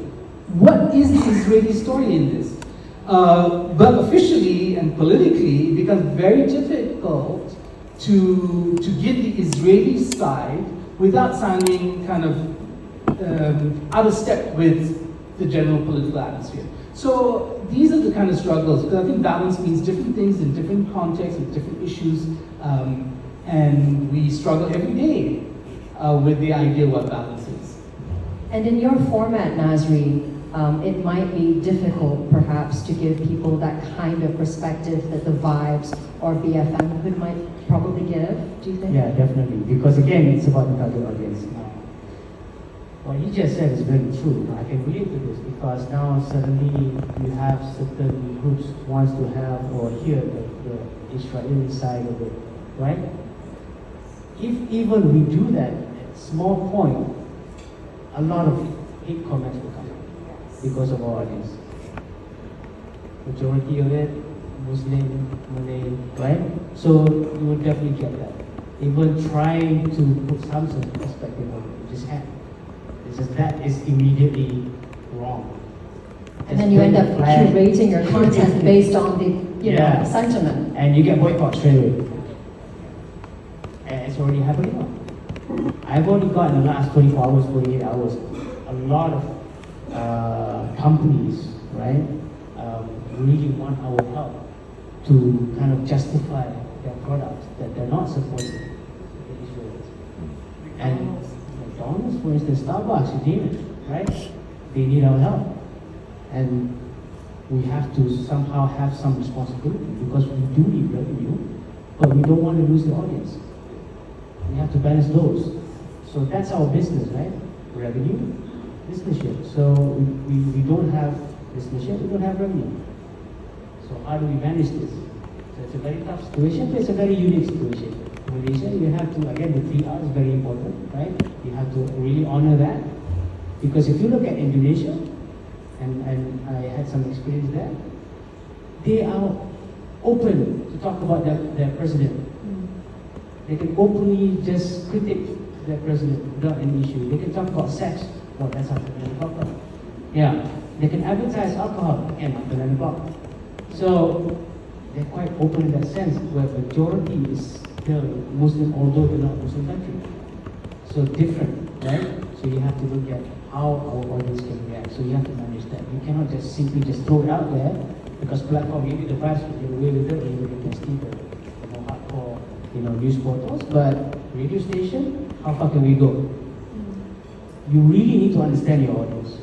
What is the Israeli story in this? But officially and politically, it becomes very difficult to give the Israeli side without sounding kind of out of step with the general political atmosphere. So these are the kind of struggles, because I think balance means different things in different contexts, with different issues, and we struggle every day with the idea of what balance is.
And in your format, Nazri, it might be difficult perhaps to give people that kind of perspective that the Vibes or BFM Hood might probably give, do you think?
Yeah, definitely. Because again, it's about the target audience. What you just said is very true. I can relate to this because now suddenly you have certain groups wants to have or hear the Israeli side of it, right? If even we do that, at small point, a lot of hate comments will come because of our audience. Majority of it, Muslim, Malay, right? So you will definitely get that. Even trying to put some sort of perspective on it, you just have. It's just that is immediately wrong.
And then you end up curating your content based on the know, sentiment.
And you get boycott straight away. And it's already happening now. I've only got in the last 24 hours, 48 hours, a lot of companies, right, really want our help to kind of justify their products that they're not supporting the Israelis. And McDonald's, for instance, Starbucks, you name it, right? They need our help. And we have to somehow have some responsibility because we do need revenue, but we don't want to lose the audience. We have to balance those. So that's our business, right? Revenue, listenership. So we don't have listenership, we don't have revenue. So how do we manage this? So it's a very tough situation, but it's a very unique situation. In Malaysia, you have to, again, the 3 R's is very important, right? You have to really honor that. Because if you look at Indonesia, and I had some experience there, they are open to talk about their president. They can openly just critique their president without any issue. They can talk about sex. Well, that's after 9 o'clock. Yeah. They can advertise alcohol. Again, after 9 o'clock. So they're quite open in that sense, where majority is still Muslim, although they're not Muslim country. So different, right? So you have to look at how our audience can react. So you have to manage that. You cannot just simply just throw it out there because platform give you the vibes, but you're away with it, and you can steal the more hardcore, news portals. But radio station, how far can we go? You really need to understand your audience,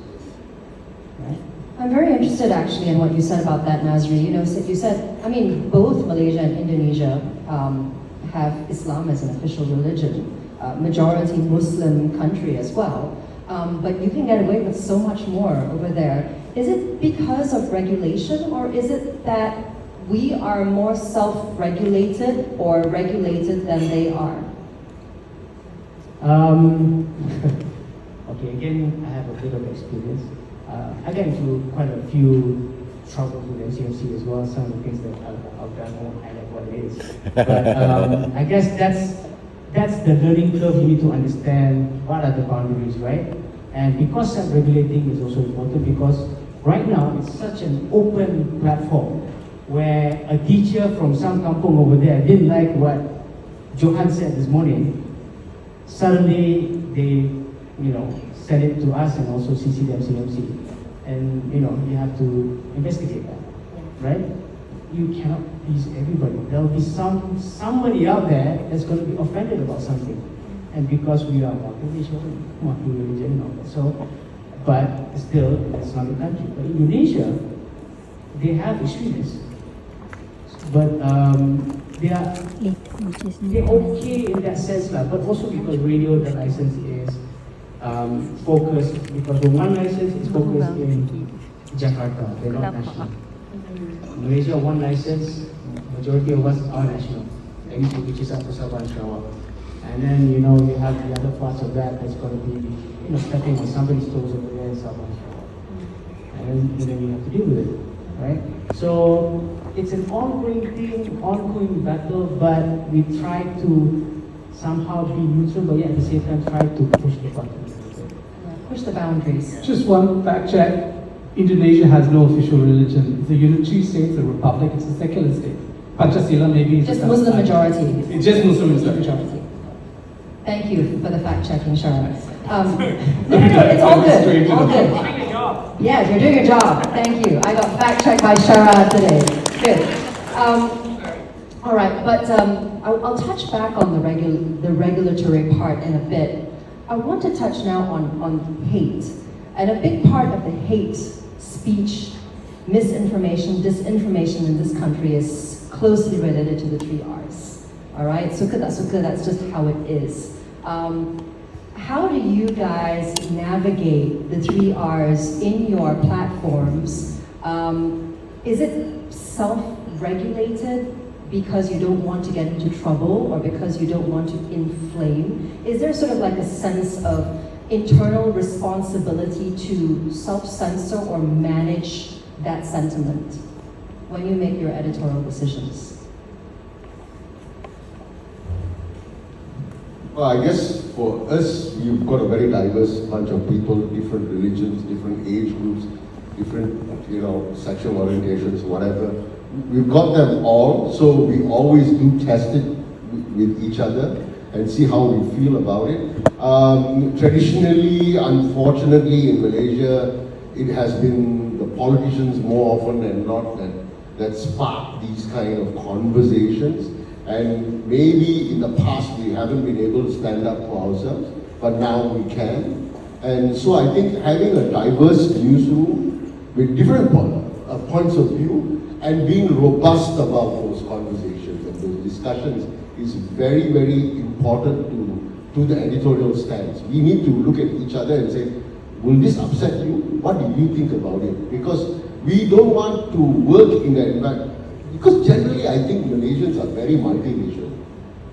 right?
I'm very interested actually in what you said about that, Nazri. You said, I mean, both Malaysia and Indonesia have Islam as an official religion, majority Muslim country as well. But you can get away with so much more over there. Is it because of regulation, or is it that we are more self-regulated or regulated than they are?
Okay, again, I have a bit of experience. I get into quite a few troubles with MCMC as well. Some of the things that I've done, I won't highlight what it is. But I guess that's the learning curve. You need to understand what are the boundaries, right? And because self-regulating is also important, because right now it's such an open platform where a teacher from some kampung over there didn't like what Joanne said this morning. Suddenly they, send it to us and also CC the MCMC. And you have to investigate that, right? You cannot please everybody. There'll be somebody out there that's going to be offended about something. And because we are multi-religion, so, but still, it's not a country. But Indonesia, they have extremists. But they're okay in that sense, but also because radio, the license is focused, because the one license is focused in Jakarta, they're not national. Malaysia, one license, majority of us are national, which is up to Sabah and Sarawak. And then, you have the other parts of that that's going to be, stepping on somebody's toes over there in Sabah and Sarawak. And then you have to deal with it, right? So it's an ongoing thing, ongoing battle, but we try to somehow be neutral, but yet at the same time try to push the button.
Push the boundaries.
Just one fact check. Indonesia has no official religion. It's a unitary state, it's a republic, it's a secular state. Pancasila maybe is
just Muslim majority.
It's just Muslim majority.
Thank you for the fact-checking, Sharaad. No, it's all good, all good.
Doing your job.
Yeah, you're doing your job. Thank you. I got fact-checked by Sharaad today. Good. All right, but I'll touch back on the regulatory part in a bit. I want to touch now on hate. And a big part of the hate speech, misinformation, disinformation in this country is closely related to the 3 R's. All right, suka, that's just how it is. How do you guys navigate the 3 R's in your platforms? Is it self-regulated because you don't want to get into trouble or because you don't want to inflame? Is there sort of like a sense of internal responsibility to self-censor or manage that sentiment when you make your editorial decisions?
Well, I guess for us, we've got a very diverse bunch of people, different religions, different age groups, different, sexual orientations, whatever. We've got them all, so we always do test it with each other and see how we feel about it. Traditionally, unfortunately, in Malaysia, it has been the politicians more often than not that spark these kind of conversations. And maybe in the past we haven't been able to stand up for ourselves, but now we can. And so I think having a diverse newsroom with different points of view and being robust about those conversations and those discussions is very, very important to the editorial stance. We need to look at each other and say, will this upset you? What do you think about it? Because we don't want to work in that environment. Because generally, I think Malaysians are very multiracial.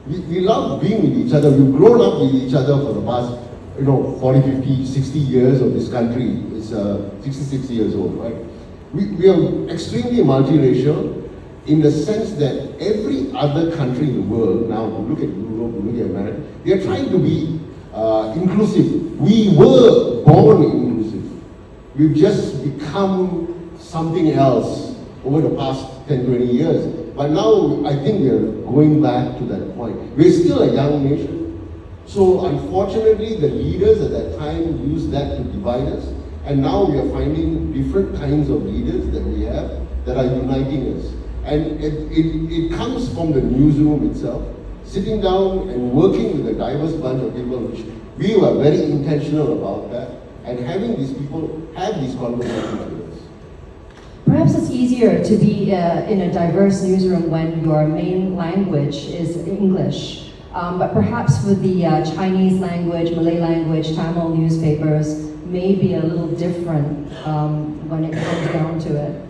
We love being with each other. We've grown up with each other for the past, 40, 50, 60 years of this country. It's 66 years old, right? We are extremely multiracial in the sense that every other country in the world, now look at Europe, look at America, they are trying to be inclusive. We were born inclusive. We've just become something else over the past 10, 20 years. But now I think we are going back to that point. We're still a young nation. So unfortunately, the leaders at that time used that to divide us. And now we are finding different kinds of leaders that we have that are uniting us. And it comes from the newsroom itself, sitting down and working with a diverse bunch of people, which we were very intentional about that, and having these people have these conversations with us.
Perhaps it's easier to be in a diverse newsroom when your main language is English. But perhaps with the Chinese language, Malay language, Tamil newspapers, may be a little different when it comes down to it.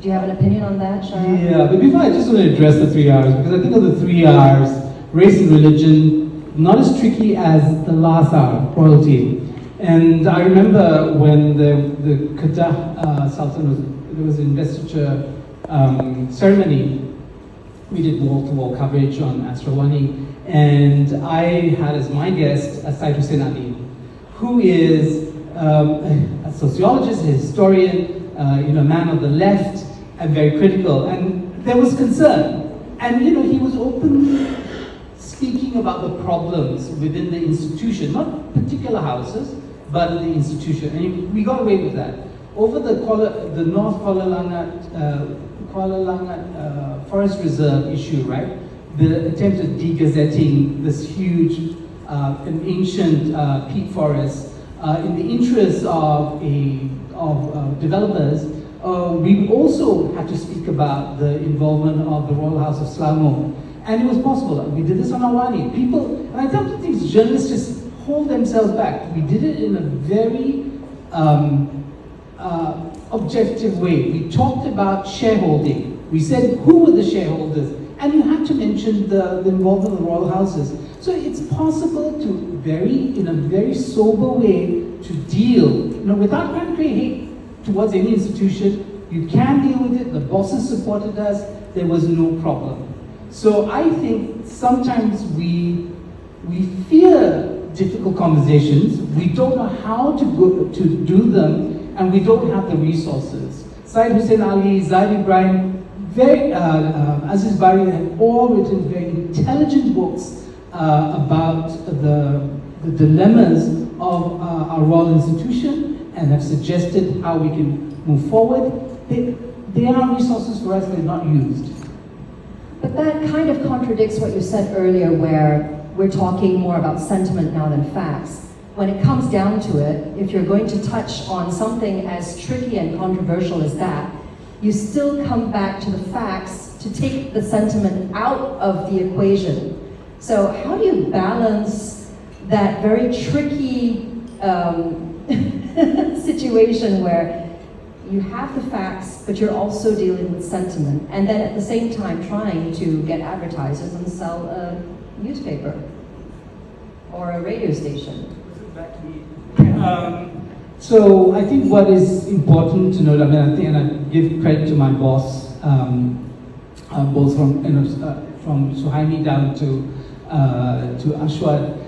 Do you have an opinion on that, Sharaad?
Yeah, but before I just want to address the 3 R's, because I think of the 3 R's, race and religion, not as tricky as the last R, royalty. And I remember when the Kuttan Sultan there was an investiture ceremony, we did wall-to-wall coverage on Asrawani, and I had as my guest Syed Hussein Ali, who is a sociologist, a historian, a man of the left, and very critical. And there was concern. And he was openly speaking about the problems within the institution, not particular houses, but the institution. And we got away with that. Over the North Kuala Langat Forest Reserve issue, right? The attempt at degazetting this huge an ancient peat forest in the interest of developers. We also had to speak about the involvement of the Royal House of Selangor, and it was possible. We did this on Awani. People, and I don't think journalists just hold themselves back. We did it in a very objective way. We talked about shareholding. We said who were the shareholders, and you had to mention the involvement of the royal houses. So it's possible to in a very sober way to deal, without trying to create hate towards any institution. You can deal with it. The bosses supported us. There was no problem. So I think sometimes we fear difficult conversations. We don't know how to do them, and we don't have the resources. Syed Hussein Ali, Zaid Ibrahim, Aziz Bari have all written very intelligent books about the dilemmas of our royal institution and have suggested how we can move forward. They are resources for us that are not used.
But that kind of contradicts what you said earlier, where we're talking more about sentiment now than facts. When it comes down to it, if you're going to touch on something as tricky and controversial as that, you still come back to the facts to take the sentiment out of the equation. So how do you balance that very tricky situation where you have the facts, but you're also dealing with sentiment, and then at the same time trying to get advertisers and sell a newspaper or a radio station?
So I think what is important to note, I think, and I give credit to my boss, both from from Sheahnee down to Ashwad,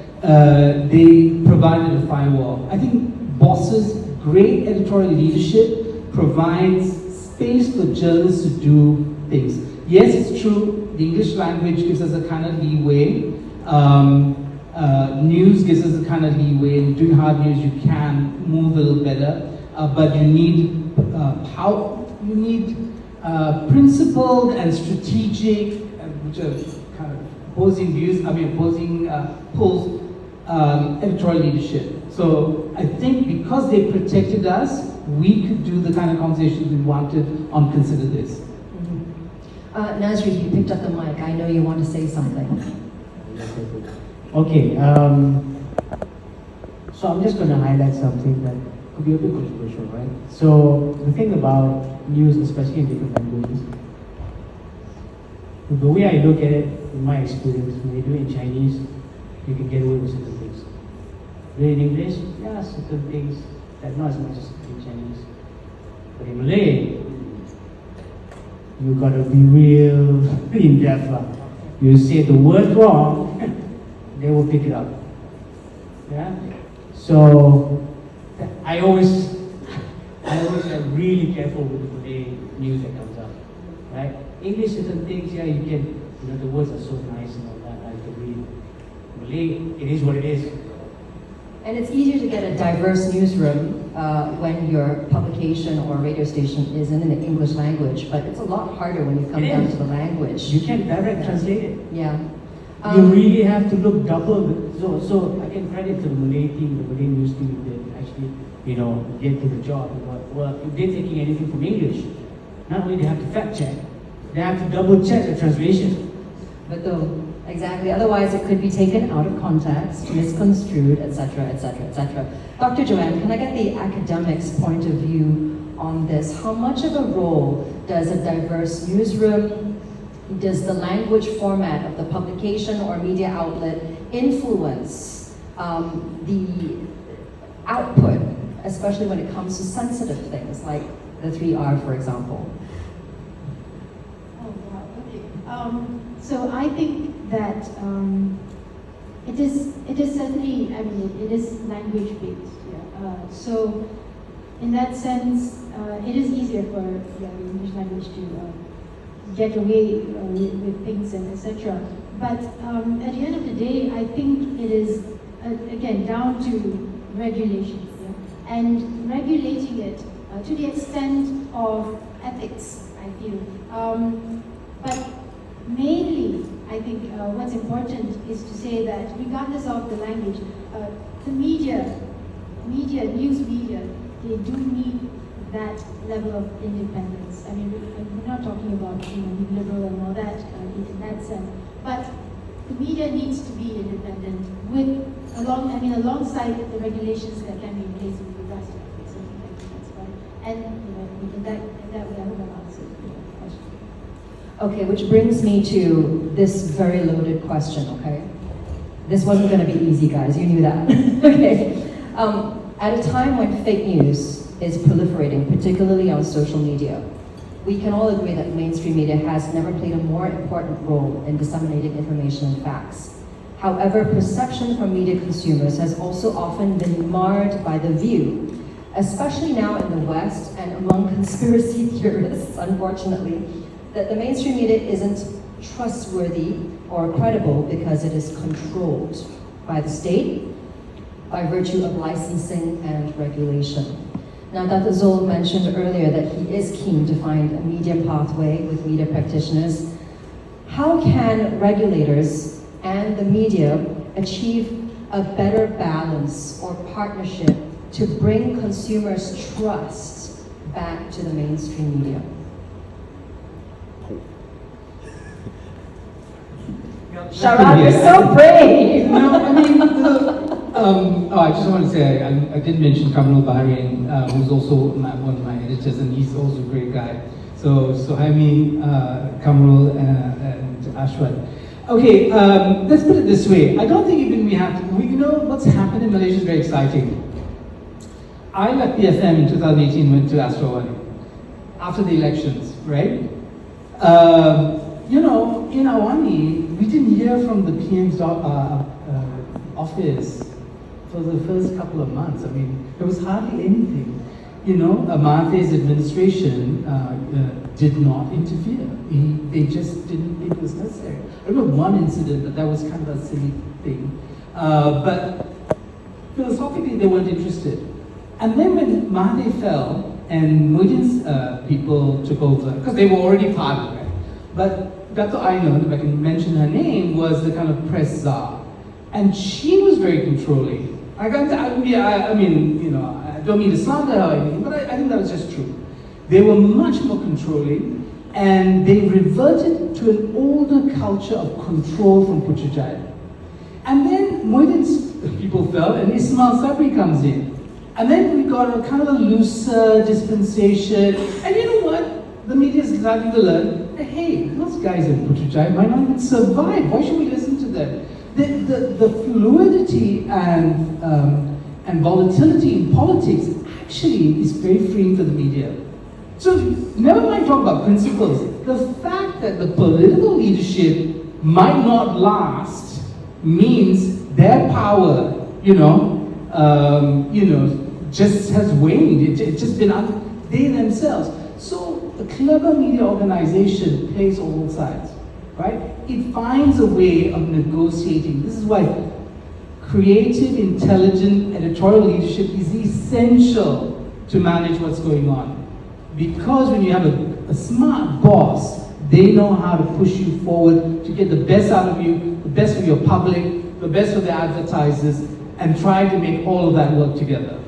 they provided a firewall. I think bosses, great editorial leadership provides space for journalists to do things. Yes, it's true, the English language gives us a kind of leeway. News gives us a kind of leeway. In doing hard news, you can move a little better, but you need principled and strategic, which are kind of opposing views. Opposing pulls, editorial leadership. So I think because they protected us, we could do the kind of conversations we wanted on Consider This.
Nazri, you picked up the mic. I know you want to say something.
Okay, so I'm just going to highlight something that could be a bit controversial, right? So the thing about news, especially in different languages, the way I look at it, in my experience, when you do it in Chinese, you can get away with certain things. Do it in English, yeah, certain things that not as much as in Chinese. But in Malay, you got to be real in depth. You say the word wrong, they will pick it up. Yeah? So I always am really careful with the Malay news that comes up. Right? English certain things, yeah, you can, the words are so nice and all that, I can read. Malay, it is what it is.
And it's easier to get a diverse newsroom when your publication or radio station is in the English language, but it's a lot harder when you come down to the language.
You can't direct translate it.
Yeah.
You really have to look double. So I can credit to the Malay team, the Malay news team that actually, get to the job. Well, if they're taking anything from English, not only they have to fact check, they have to double check the translation.
But exactly. Otherwise, it could be taken out of context, misconstrued, etc., etc., etc. Dr. Joanne, can I get the academic's point of view on this? How much of a role does a diverse newsroom, does the language format of the publication or media outlet influence the output, especially when it comes to sensitive things like the 3R, for example?
Oh, wow, okay. So I think that it is certainly, it is language based. Yeah. So in that sense, it is easier for the English language to get away with things and etc. But at the end of the day, I think it is again down to regulations, yeah? And regulating it to the extent of ethics, I feel. But mainly, I think what's important is to say that regardless of the language, the news media, they do need that level of independence. We're not talking about being liberal and all that in that sense, but the media needs to be independent alongside the regulations that can be in place with regards to ethics and that's right. And in that way, I hope I've answered your question.
Okay, which brings me to this very loaded question. Okay, this wasn't going to be easy, guys. You knew that. Okay, at a time when fake news is proliferating, particularly on social media, we can all agree that mainstream media has never played a more important role in disseminating information and facts. However, perception from media consumers has also often been marred by the view, especially now in the West and among conspiracy theorists, unfortunately, that the mainstream media isn't trustworthy or credible because it is controlled by the state by virtue of licensing and regulation. Now, Dr. Zul mentioned earlier that he is keen to find a medium pathway with media practitioners. How can regulators and the media achieve a better balance or partnership to bring consumers' trust back to the mainstream media? Sharaad, you're so brave!
No, I mean, I just want to say, I did mention Kamrul Bahrain, who's also one of my editors, and he's also a great guy. So Suhaimi, Kamrul, and Ashwat. Okay, let's put it this way. I don't think even we have to, you know, what's happened in Malaysia is very exciting. I left PFM in 2018, went to Astro One after the elections, right? You know, in Awani, we didn't hear from the PM's office for the first couple of months. I mean, there was hardly anything. You know, Mahathir's administration did not interfere. They just didn't think it was necessary. I remember one incident, but that was kind of a silly thing. But philosophically, they weren't interested. And then when Mahathir fell and Muhyiddin's people took over, because they were already part of it, but Dr. Iman, if I can mention her name, was the kind of press czar. And she was very controlling. I mean, you know, I don't mean to slander her or anything, but I think that was just true. They were much more controlling, and they reverted to an older culture of control from Putrajaya. And then Muhyiddin's people fell, and Ismail Sabri comes in. And then we got a kind of a looser dispensation. And you know what? The media is starting to learn that, hey, those guys in Putrajaya might not even survive. Why should we listen to them? The fluidity and volatility in politics actually is very freeing for the media. So never mind talk about principles. The fact that the political leadership might not last means their power, just has waned. It's just been they themselves. So a clever media organization plays all sides, right? It finds a way of negotiating. This is why creative, intelligent editorial leadership is essential to manage what's going on. Because when you have a smart boss, they know how to push you forward to get the best out of you, the best for your public, the best for the advertisers, and try to make all of that work together.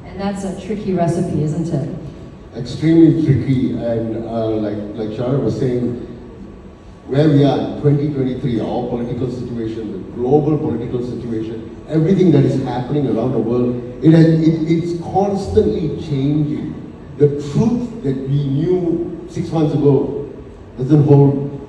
And that's a tricky recipe, isn't it?
Extremely tricky, and like Sharaad was saying, where we are in 2023, our political situation, the global political situation, everything that is happening around the world, it's constantly changing. The truth that we knew 6 months ago doesn't hold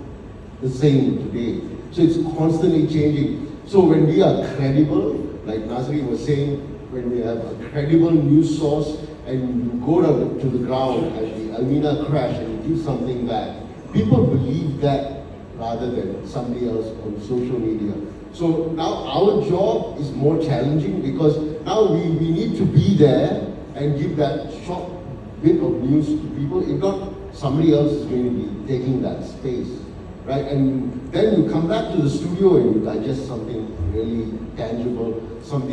the same today. So it's constantly changing. So when we are credible, like Nazri was saying, when we have a credible news source and you go down to the ground at the Almina crash and you do something bad, people believe that rather than somebody else on social media. So now our job is more challenging because now we need to be there and give that short bit of news to people. If not, somebody else is going to be taking that space, right? And then you come back to the studio and you digest something really tangible, some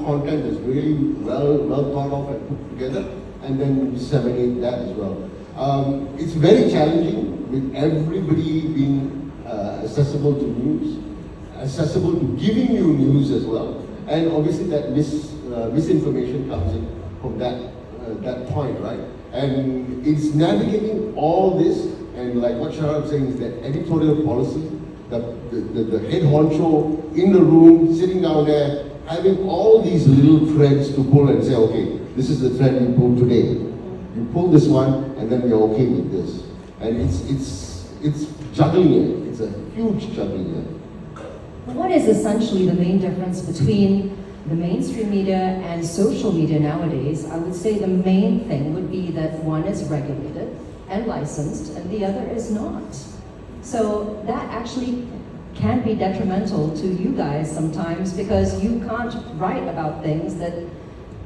content that's really well thought of and put together, and then you disseminate that as well. It's very challenging with everybody being accessible to news, accessible to giving you news as well. And obviously that misinformation comes in from that point, right? And it's navigating all this, and like what Sharaad was saying is that editorial policy, the head honcho in the room, sitting down there, having all these little threads to pull and say, okay, this is the thread we pulled today. You pull this one, and then we're okay with this. And it's juggling it. It's a huge juggling it.
What is essentially the main difference between the mainstream media and social media nowadays? I would say the main thing would be that one is regulated and licensed and the other is not. So that actually can be detrimental to you guys sometimes because you can't write about things that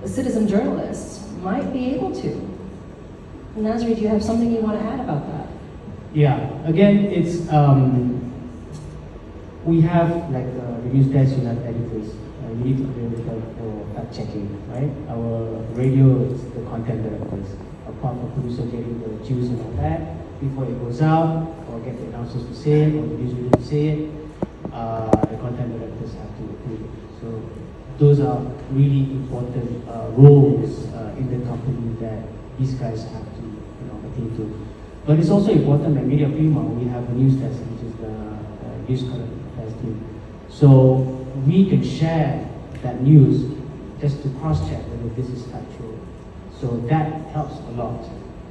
a citizen journalist might be able to. Nazri, do you have something you want to add about that?
Yeah, again, it's we have like the news desk, you have editors. You need to create it for fact checking, right? Our radio is the content directors, apart from producer getting the juice and all that before it goes out, or get the announcers to say it, or the news reader to say it. The content directors have to approve it. So those are really important roles in the company that these guys have to, attend to. But it's also important that Media Prima, we have a news desk, which is the news color desk team. So we can share that news just to cross-check whether this is factual. So that helps a lot,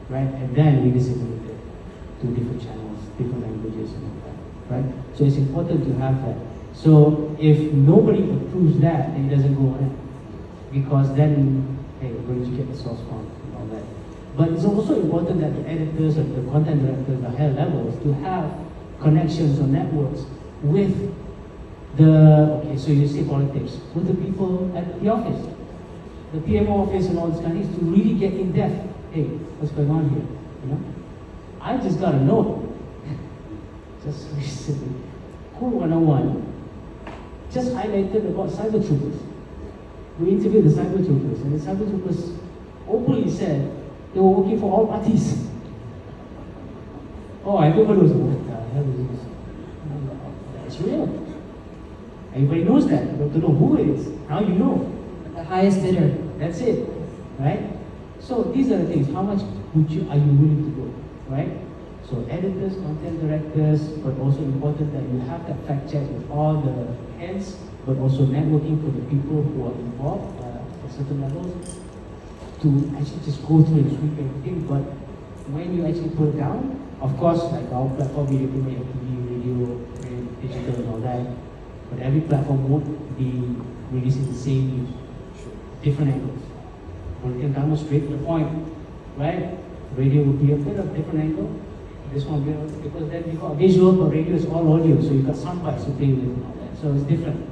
right? And then we disseminate it to different channels, different languages and all that, right? So it's important to have that. So if nobody approves that, then it doesn't go on. Because then, hey, where did you get the source from and all that? But it's also important that the editors and the content directors, the higher levels, to have connections or networks with so you say politics, with the people at the office, the PMO office and all this kind of things, to really get in depth. Hey, what's going on here? I just got a note, just recently, Code 101 just highlighted about cyber troopers. We interviewed the cyber troopers, and the cyber troopers openly said they were working for all parties. Oh, everybody was, what the hell is this? That's real. Everybody knows that. You don't know who it is. Now you know.
The highest bidder.
That's it, right? So these are the things. How much are you willing to go, right? So editors, content directors, but also important that you have that fact check with all the heads, but also networking for the people who are involved at certain levels to actually just go through and sweep everything. But when you actually put it down, of course, like our platform, Media Prima, TV, radio, print, digital, and all that. But every platform won't be releasing the same news, different angles. Political Dharma straight to the point, right? Radio will be a bit of different angle. This one will be, because then you got visual, but radio is all audio, so you got sound bites to play with and all that. So it's different.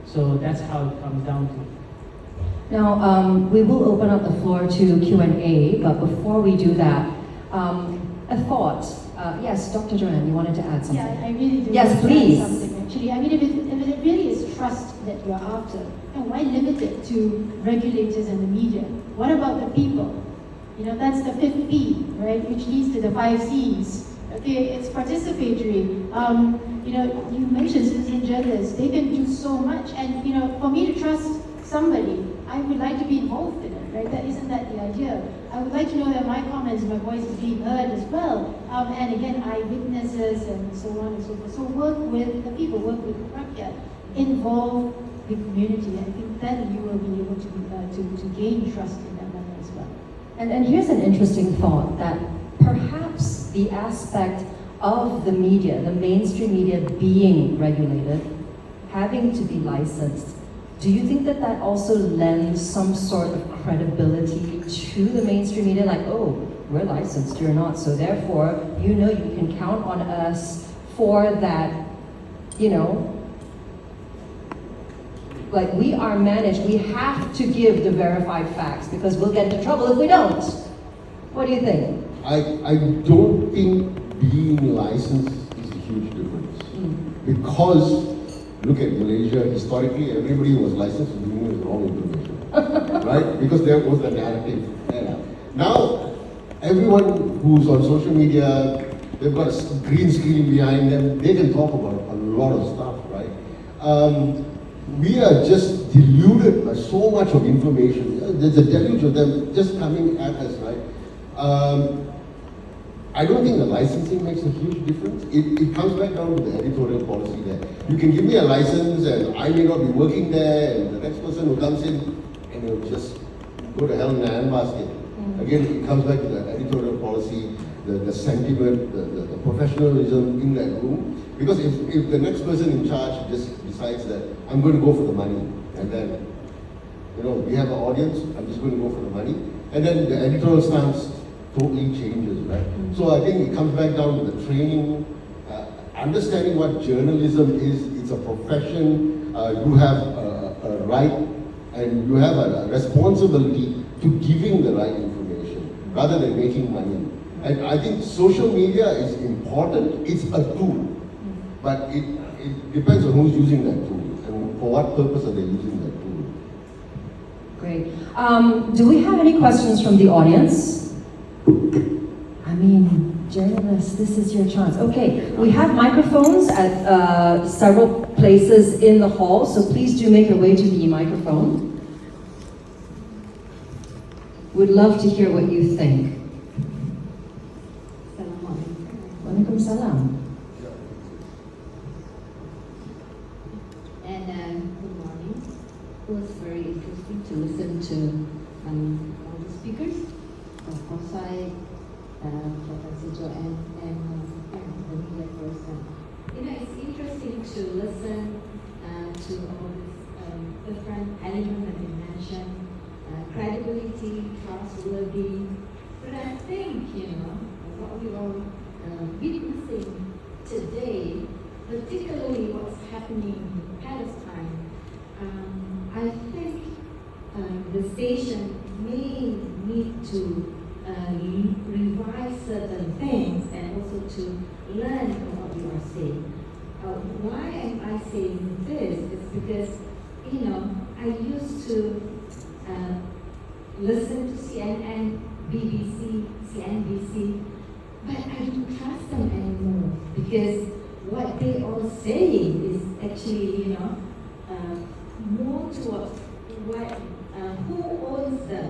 So that's how it comes down to.
Now, we will open up the floor to Q&A, but before we do that, a thought. Yes, Dr. Joanne, you wanted to add something?
Yeah, I really do.
Yes,
want to
please.
add something, actually. I mean, if it really is trust that you're after, then why limit it to regulators and the media? What about the people? That's the 5th P, right? Which leads to the 5 Cs. Okay, it's participatory. You mentioned citizen journalists. They can do so much. And, for me to trust somebody, I would like to be involved in it, right? Isn't that the idea? I would like to know that my comments, my voice is being heard as well. And again, eyewitnesses and so on and so forth. So work with the people, work with the rakyat, involve the community. I think then you will be able to gain trust in that manner as well.
And here's an interesting thought, that perhaps the aspect of the media, the mainstream media being regulated, having to be licensed, do you think that that also lends some sort of credibility to the mainstream media? Like, oh, we're licensed, you're not, so therefore, you can count on us for that, like we are managed, we have to give the verified facts because we'll get into trouble if we don't. What do you think?
I don't think being licensed is a huge difference. Because look at Malaysia, historically everybody was licensed and giving us wrong information. Right? Because there was the narrative. Now, everyone who's on social media, they've got a green screen behind them, they can talk about a lot of stuff, right? We are just deluded by so much of information. There's a deluge of them just coming at us, right? I don't think the licensing makes a huge difference. It comes back down to the editorial policy there. You can give me a license and I may not be working there, and the next person who comes in and will just go to hell in a handbasket. Again, it comes back to the editorial policy, the sentiment, the professionalism in that room. Because if the next person in charge just decides that I'm going to go for the money, and then, we have an audience, I'm just going to go for the money, and then the editorial stance totally changes, right? So I think it comes back down to the training, understanding what journalism is. It's a profession. You have a right and you have a responsibility to giving the right information rather than making money. And I think social media is important. It's a tool, but it depends on who's using that tool and for what purpose are they using that tool.
Great. Do we have any questions from the audience? I mean, journalists, this is your chance. Okay, we have microphones at several places in the hall, so please do make your way to the microphone. We'd love to hear what you think. Walaikum salam.
And good morning. It was very interesting to listen to all the speakers. Professor Joanne and the media person. It's interesting to listen to all these different elements that you mentioned. Credibility, trustworthy. But I think, what we are witnessing today, particularly what's happening in Palestine, I think the station may need to revise certain things and also to learn from what you are saying. Why am I saying this? Is because, I used to listen to CNN, BBC, CNBC, but I don't trust them anymore because what they are saying is actually, more towards what, who owns them,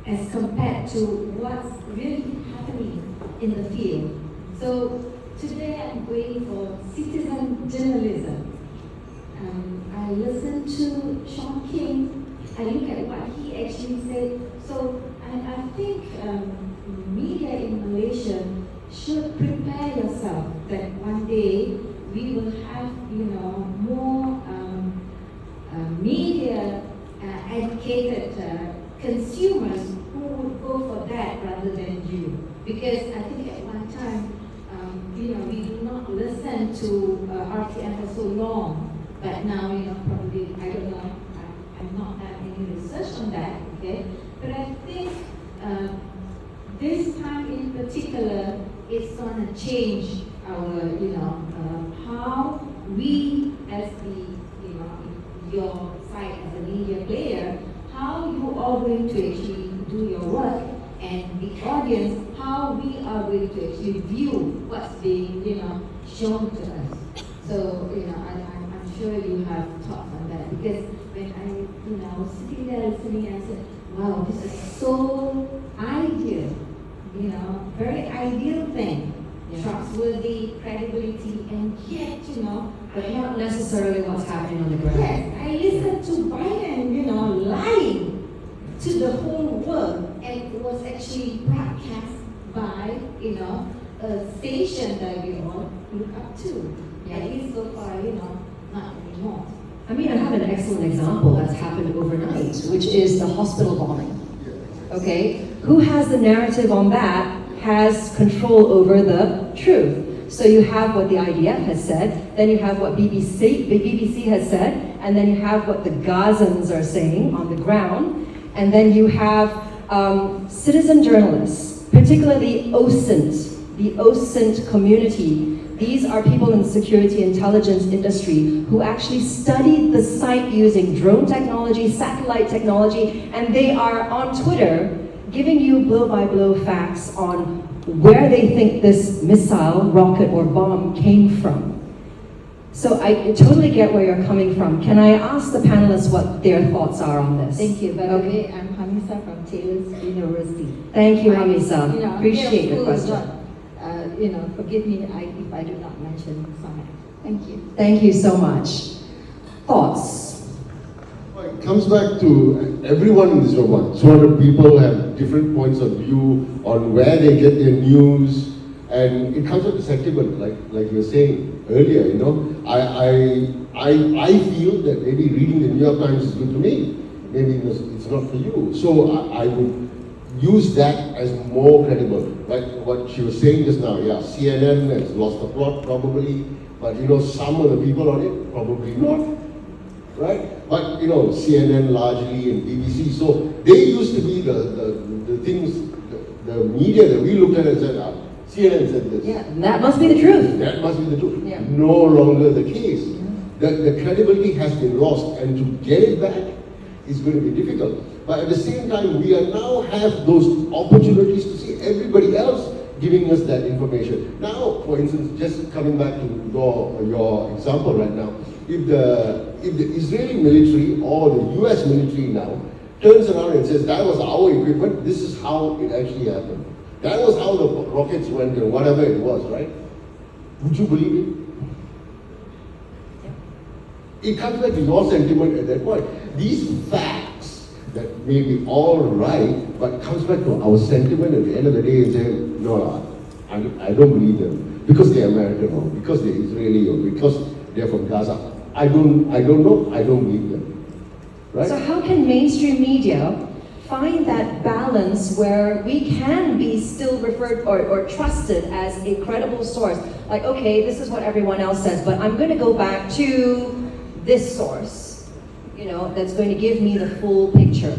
as compared to what's really happening in the field. So today I'm going for citizen journalism. I listened to Sean King. I look at what he actually said. So I think media in Malaysia should prepare yourself that one day we will have, more media educated consumers who would go for that rather than you. Because I think at one time, we do not listen to RTM for so long. But now, probably, I don't know, I've not done any research on that, okay? But I think this time in particular, it's going to change our, how we as your side as a media player, how you are going to actually do your work, and the audience, how we are going to actually view what's being, shown to us. So, I'm sure you have thoughts on that, because when I was sitting there listening, I said, wow, this is so ideal, very ideal thing. Yeah. Trustworthy, credibility, and yet,
but not necessarily what's happening on the ground.
Yes, I listened to Biden, lying to the whole world, and it was actually broadcast by, a station that we all look up to. Yeah. At least so far, not anymore.
I mean, I have an excellent example that's happened overnight, which is the hospital bombing. Okay? Who has the narrative on that has control over the truth. So you have what the IDF has said, then you have what BBC has said, and then you have what the Gazans are saying on the ground, and then you have citizen journalists, particularly OSINT, the OSINT community. These are people in the security intelligence industry who actually studied the site using drone technology, satellite technology, and they are on Twitter giving you blow-by-blow facts on where they think this missile, rocket, or bomb came from. So I totally get where you're coming from. Can I ask the panelists what their thoughts are on this?
Thank you. By the way, I'm Hamisa from Taylor's University.
Thank you, Hamisa. Appreciate your question.
Forgive me if I do not mention some. Thank you.
Thank you so much. Thoughts?
Well, it comes back to everyone in this room. 200 people have different points of view on where they get their news, and it comes up to sentiment, like you were saying earlier. I feel that maybe reading the New York Times is good to me. Maybe it's not for you. So I would use that as more credible. Like what she was saying just now, CNN has lost the plot probably, but some of the people on it, probably not. right? But CNN largely and BBC, so they used to be the things, the media that we looked at and said, CNN said this.
Yeah, that must be the truth.
That must be the truth.
Yeah.
No longer the case. The credibility has been lost, and to get it back is going to be difficult. But at the same time, we are now have those opportunities to see everybody else giving us that information. Now, for instance, just coming back to your example right now, if the Israeli military or the US military now turns around and says that was our equipment, this is how it actually happened. That was how the rockets went and whatever it was, right? Would you believe it? It comes back to your sentiment at that point. These facts that may be all right, but comes back to our sentiment at the end of the day and saying, no, I don't believe them. Because they're American or because they're Israeli or because they're from Gaza. I don't know, I don't believe them. Right?
So how can mainstream media find that balance where we can be still referred or trusted as a credible source? Like, okay, this is what everyone else says, but I'm going to go back to this source, that's going to give me the full picture.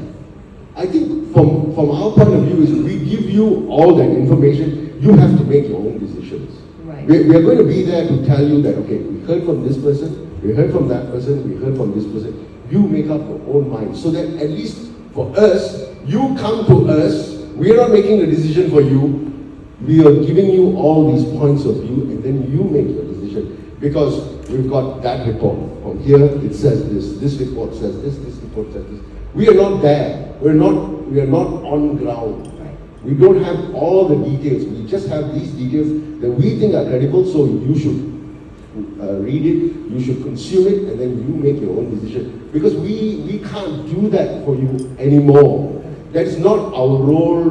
I think from our point of view is we give you all that information, you have to make your own decisions.
Right.
We are going to be there to tell you that, okay, we heard from this person, we heard from that person, we heard from this person. You make up your own mind so that at least for us, you come to us, we are not making a decision for you, we are giving you all these points of view and then you make your decision. Because we've got that report. From here it says this report says this report says this. We are not there. We are not on ground.
Right.
We don't have all the details. We just have these details that we think are credible, so you should read it, you should consume it, and then you make your own decision. Because we can't do that for you anymore. That is not our role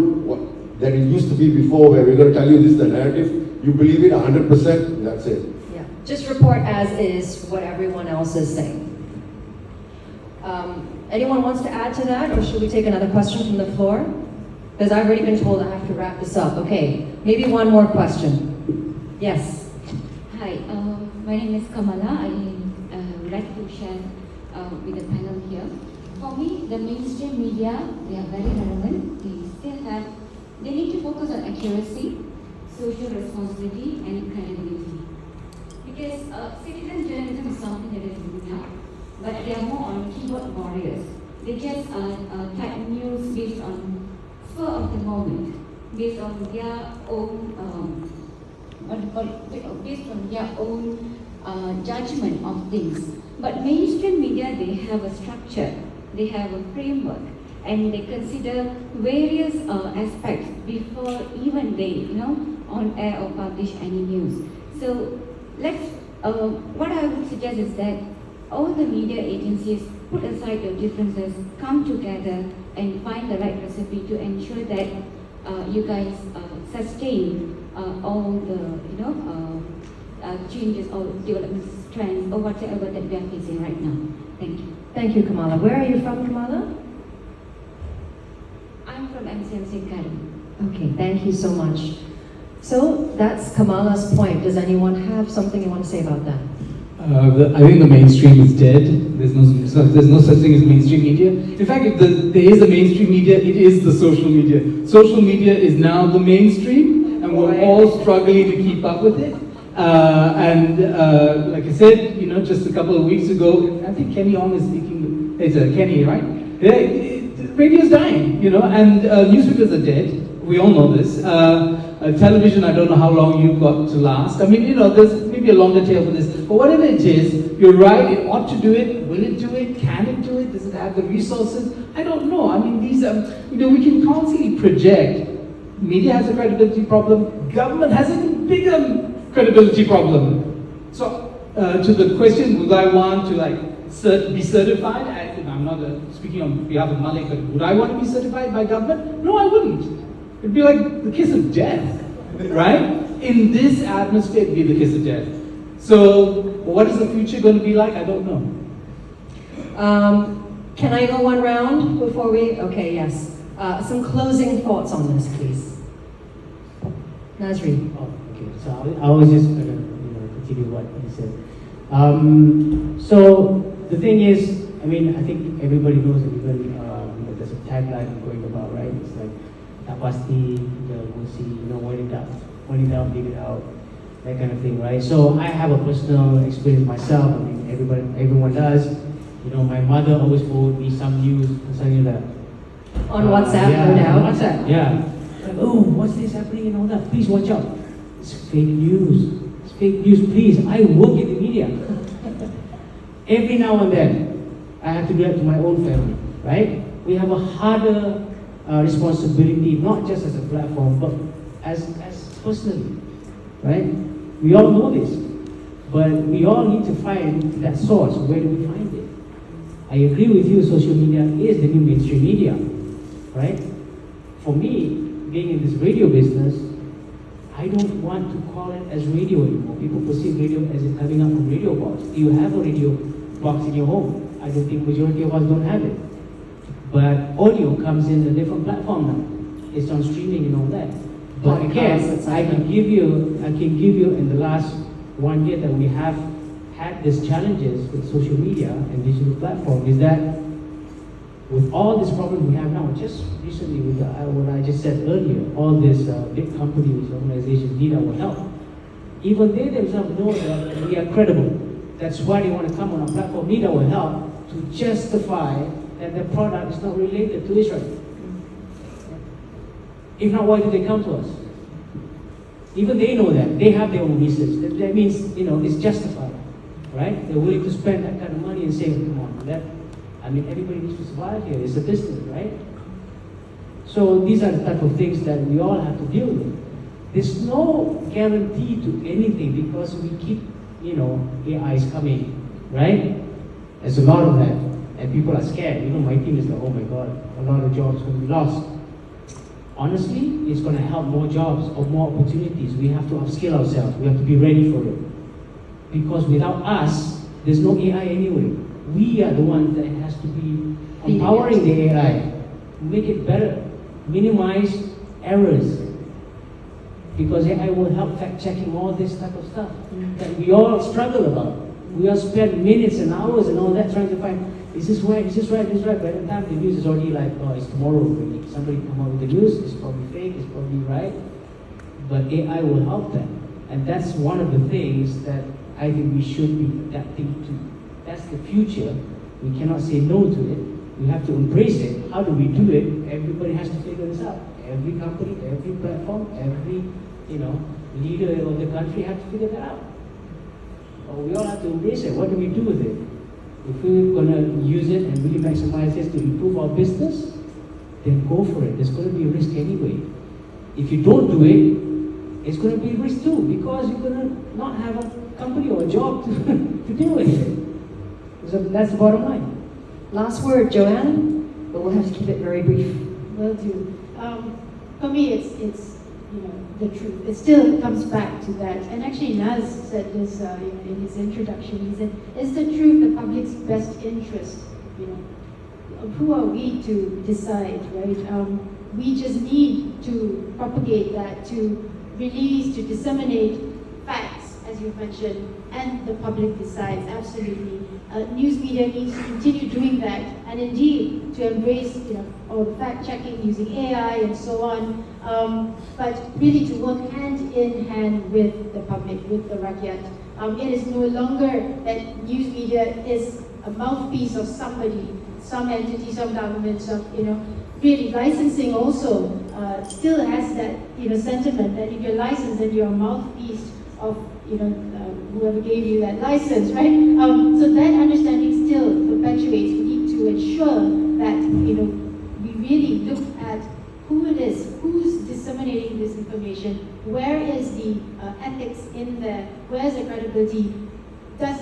that it used to be before, where we're going to tell you this is the narrative, you believe it 100%, and that's it.
Yeah, just report as is what everyone else is saying. Anyone wants to add to that, or should we take another question from the floor? Because I've already been told I have to wrap this up. Okay, maybe one more question. Yes.
Hi, my name is Kamala. I would like to share with the panel here. For me, the mainstream media, they are very relevant. They need to focus on accuracy, social responsibility, and credibility. Because citizen journalism is something that is moving up, but they are more on keyboard warriors. They just type news based on spur of the moment, based on their own based on their own judgment of things. But mainstream media, they have a structure, they have a framework, and they consider various aspects before even they, on air or publish any news. So what I would suggest is that all the media agencies put aside their differences, come together and find the right recipe to ensure that you guys sustain all the changes or development trends or whatever that we are facing right now. Thank you.
Thank you, Kamala. Where are you from, Kamala?
I'm from MCMC Academy.
Okay, thank you so much. So that's Kamala's point. Does anyone have something you want to say about that?
I think the mainstream is dead. There's no such thing as mainstream media. In fact, if there is a mainstream media, it is the social media. Social media is now the mainstream, and we're all struggling to keep up with it. Like I said, just a couple of weeks ago, I think Kenny Ong is speaking. It's Kenny, right? Radio's dying, and newspapers are dead. We all know this. Television, I don't know how long you've got to last. I mean, there's maybe a longer tail for this. But whatever it is, you're right, it ought to do it. Will it do it? Can it do it? Does it have the resources? I don't know. I mean, these we can constantly project. Media has a credibility problem. Government has an even bigger credibility problem. So, to the question, would I want to be certified? I'm not speaking on behalf of Malik, but would I want to be certified by government? No, I wouldn't. It'd be like the kiss of death, right? In this atmosphere, it'd be the kiss of death. So, what is the future going to be like? I don't know.
Can I go one round before we? Okay, yes. Some closing thoughts on this, please. Nazri.
Oh, okay. So I was just going to continue what you said. So the thing is, I mean, I think everybody knows that even there's a tagline going about, right? It's like, tak pasti, we'll see, when in doubt, leave it out, that kind of thing, right? So I have a personal experience myself. I mean, everyone does. My mother always forwarded me some news concerning that.
On WhatsApp,
yeah,
no doubt.
on WhatsApp, yeah. Like, oh, what's this happening and all that? Please watch out. It's fake news. It's fake news, please. I work in the media. Every now and then, I have to do that to my own family, right? We have a harder responsibility, not just as a platform, but as personally, right? We all know this, but we all need to find that source. Where do we find it? I agree with you, social media is the new mainstream media, right? For me, being in this radio business, I don't want to call it as radio anymore. People perceive radio as it coming up from radio box. You have a radio box in your home. I don't think majority of us don't have it. But audio comes in a different platform now. It's on streaming and all that. But again, I can give you in the last 1 year that we have had these challenges with social media and digital platform is that with all this problem we have now, just recently with what I just said earlier, all these big companies, organizations need our help. Even they themselves know that we are credible. That's why they want to come on our platform, need our help to justify that the product is not related to Israel. If not, why do they come to us? Even they know that. They have their own research. That means, it's justified, right? They're willing to spend that kind of money and say, come on, everybody needs to survive here. It's a business, right? So these are the type of things that we all have to deal with. There's no guarantee to anything because we keep, AI is coming, right? There's a lot of that. And people are scared. My team is like, oh my God, a lot of jobs going to be lost. Honestly, it's going to help more jobs or more opportunities. We have to upskill ourselves. We have to be ready for it. Because without us, there's no AI anyway. We are the ones that has to be empowering the AI, make it better, minimize errors. Because AI will help fact-checking all this type of stuff that we all struggle about. We all spend minutes and hours and all that trying to find, is this right, is this right, is this right? By the time the news is already like, oh, it's tomorrow already. Somebody come out with the news, it's probably fake, it's probably right. But AI will help them. And that's one of the things that I think we should be adapting to. That's the future. We cannot say no to it. We have to embrace it. How do we do it? Everybody has to figure this out. Every company, every platform, every leader of the country have to figure that out. We all have to embrace it. What do we do with it? If we're going to use it and really maximize this to improve our business, then go for it. There's going to be a risk anyway. If you don't do it, it's going to be a risk too, because you're going to not have a company or a job to deal with it. So that's the bottom line.
Last word, Joanne, but we'll have to keep it very brief.
Will do. For me, it's the truth. It still comes back to that. And actually, Naz said this in his introduction. He said, "Is the truth the public's best interest?" Who are we to decide, right? We just need to propagate that, to release, to disseminate facts, as you mentioned, and the public decides. Absolutely. News media needs to continue doing that, and indeed to embrace, all the fact checking using AI and so on. But really to work hand in hand with the public, with the rakyat. It is no longer that news media is a mouthpiece of somebody, some entity, some government, some, really licensing also still has that, sentiment that if you're licensed, then you're a mouthpiece of, whoever gave you that license, right? So that understanding still perpetuates. We need to ensure that, we really look at who it is, who's disseminating this information, where is the ethics in there, where's the credibility, does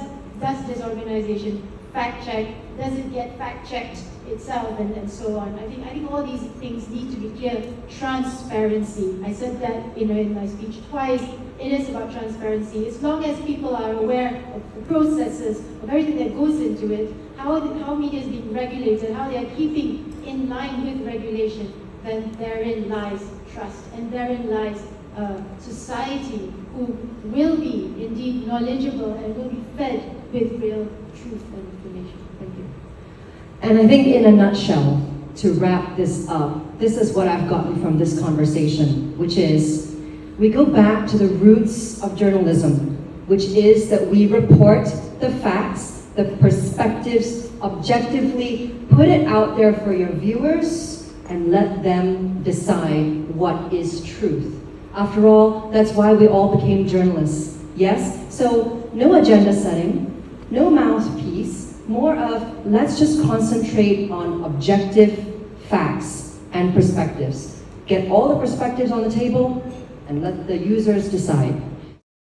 this organization fact check, does it get fact checked itself, and so on. I think all these things need to be clear. Transparency. I said that in my speech twice. It is about transparency. As long as people are aware of the processes, of everything that goes into it, how media is being regulated, how they are keeping in line with regulation, then therein lies trust, and therein lies society who will be indeed knowledgeable and will be fed with real
truth and information. Thank you.
And I think in a nutshell, to wrap this up, this is what I've gotten from this conversation, which is we go back to the roots of journalism, which is that we report the facts, the perspectives, objectively put it out there for your viewers and let them decide what is truth. After all, that's why we all became journalists, yes? So no agenda setting, no mouthpiece, more of let's just concentrate on objective facts and perspectives. Get all the perspectives on the table and let the users decide.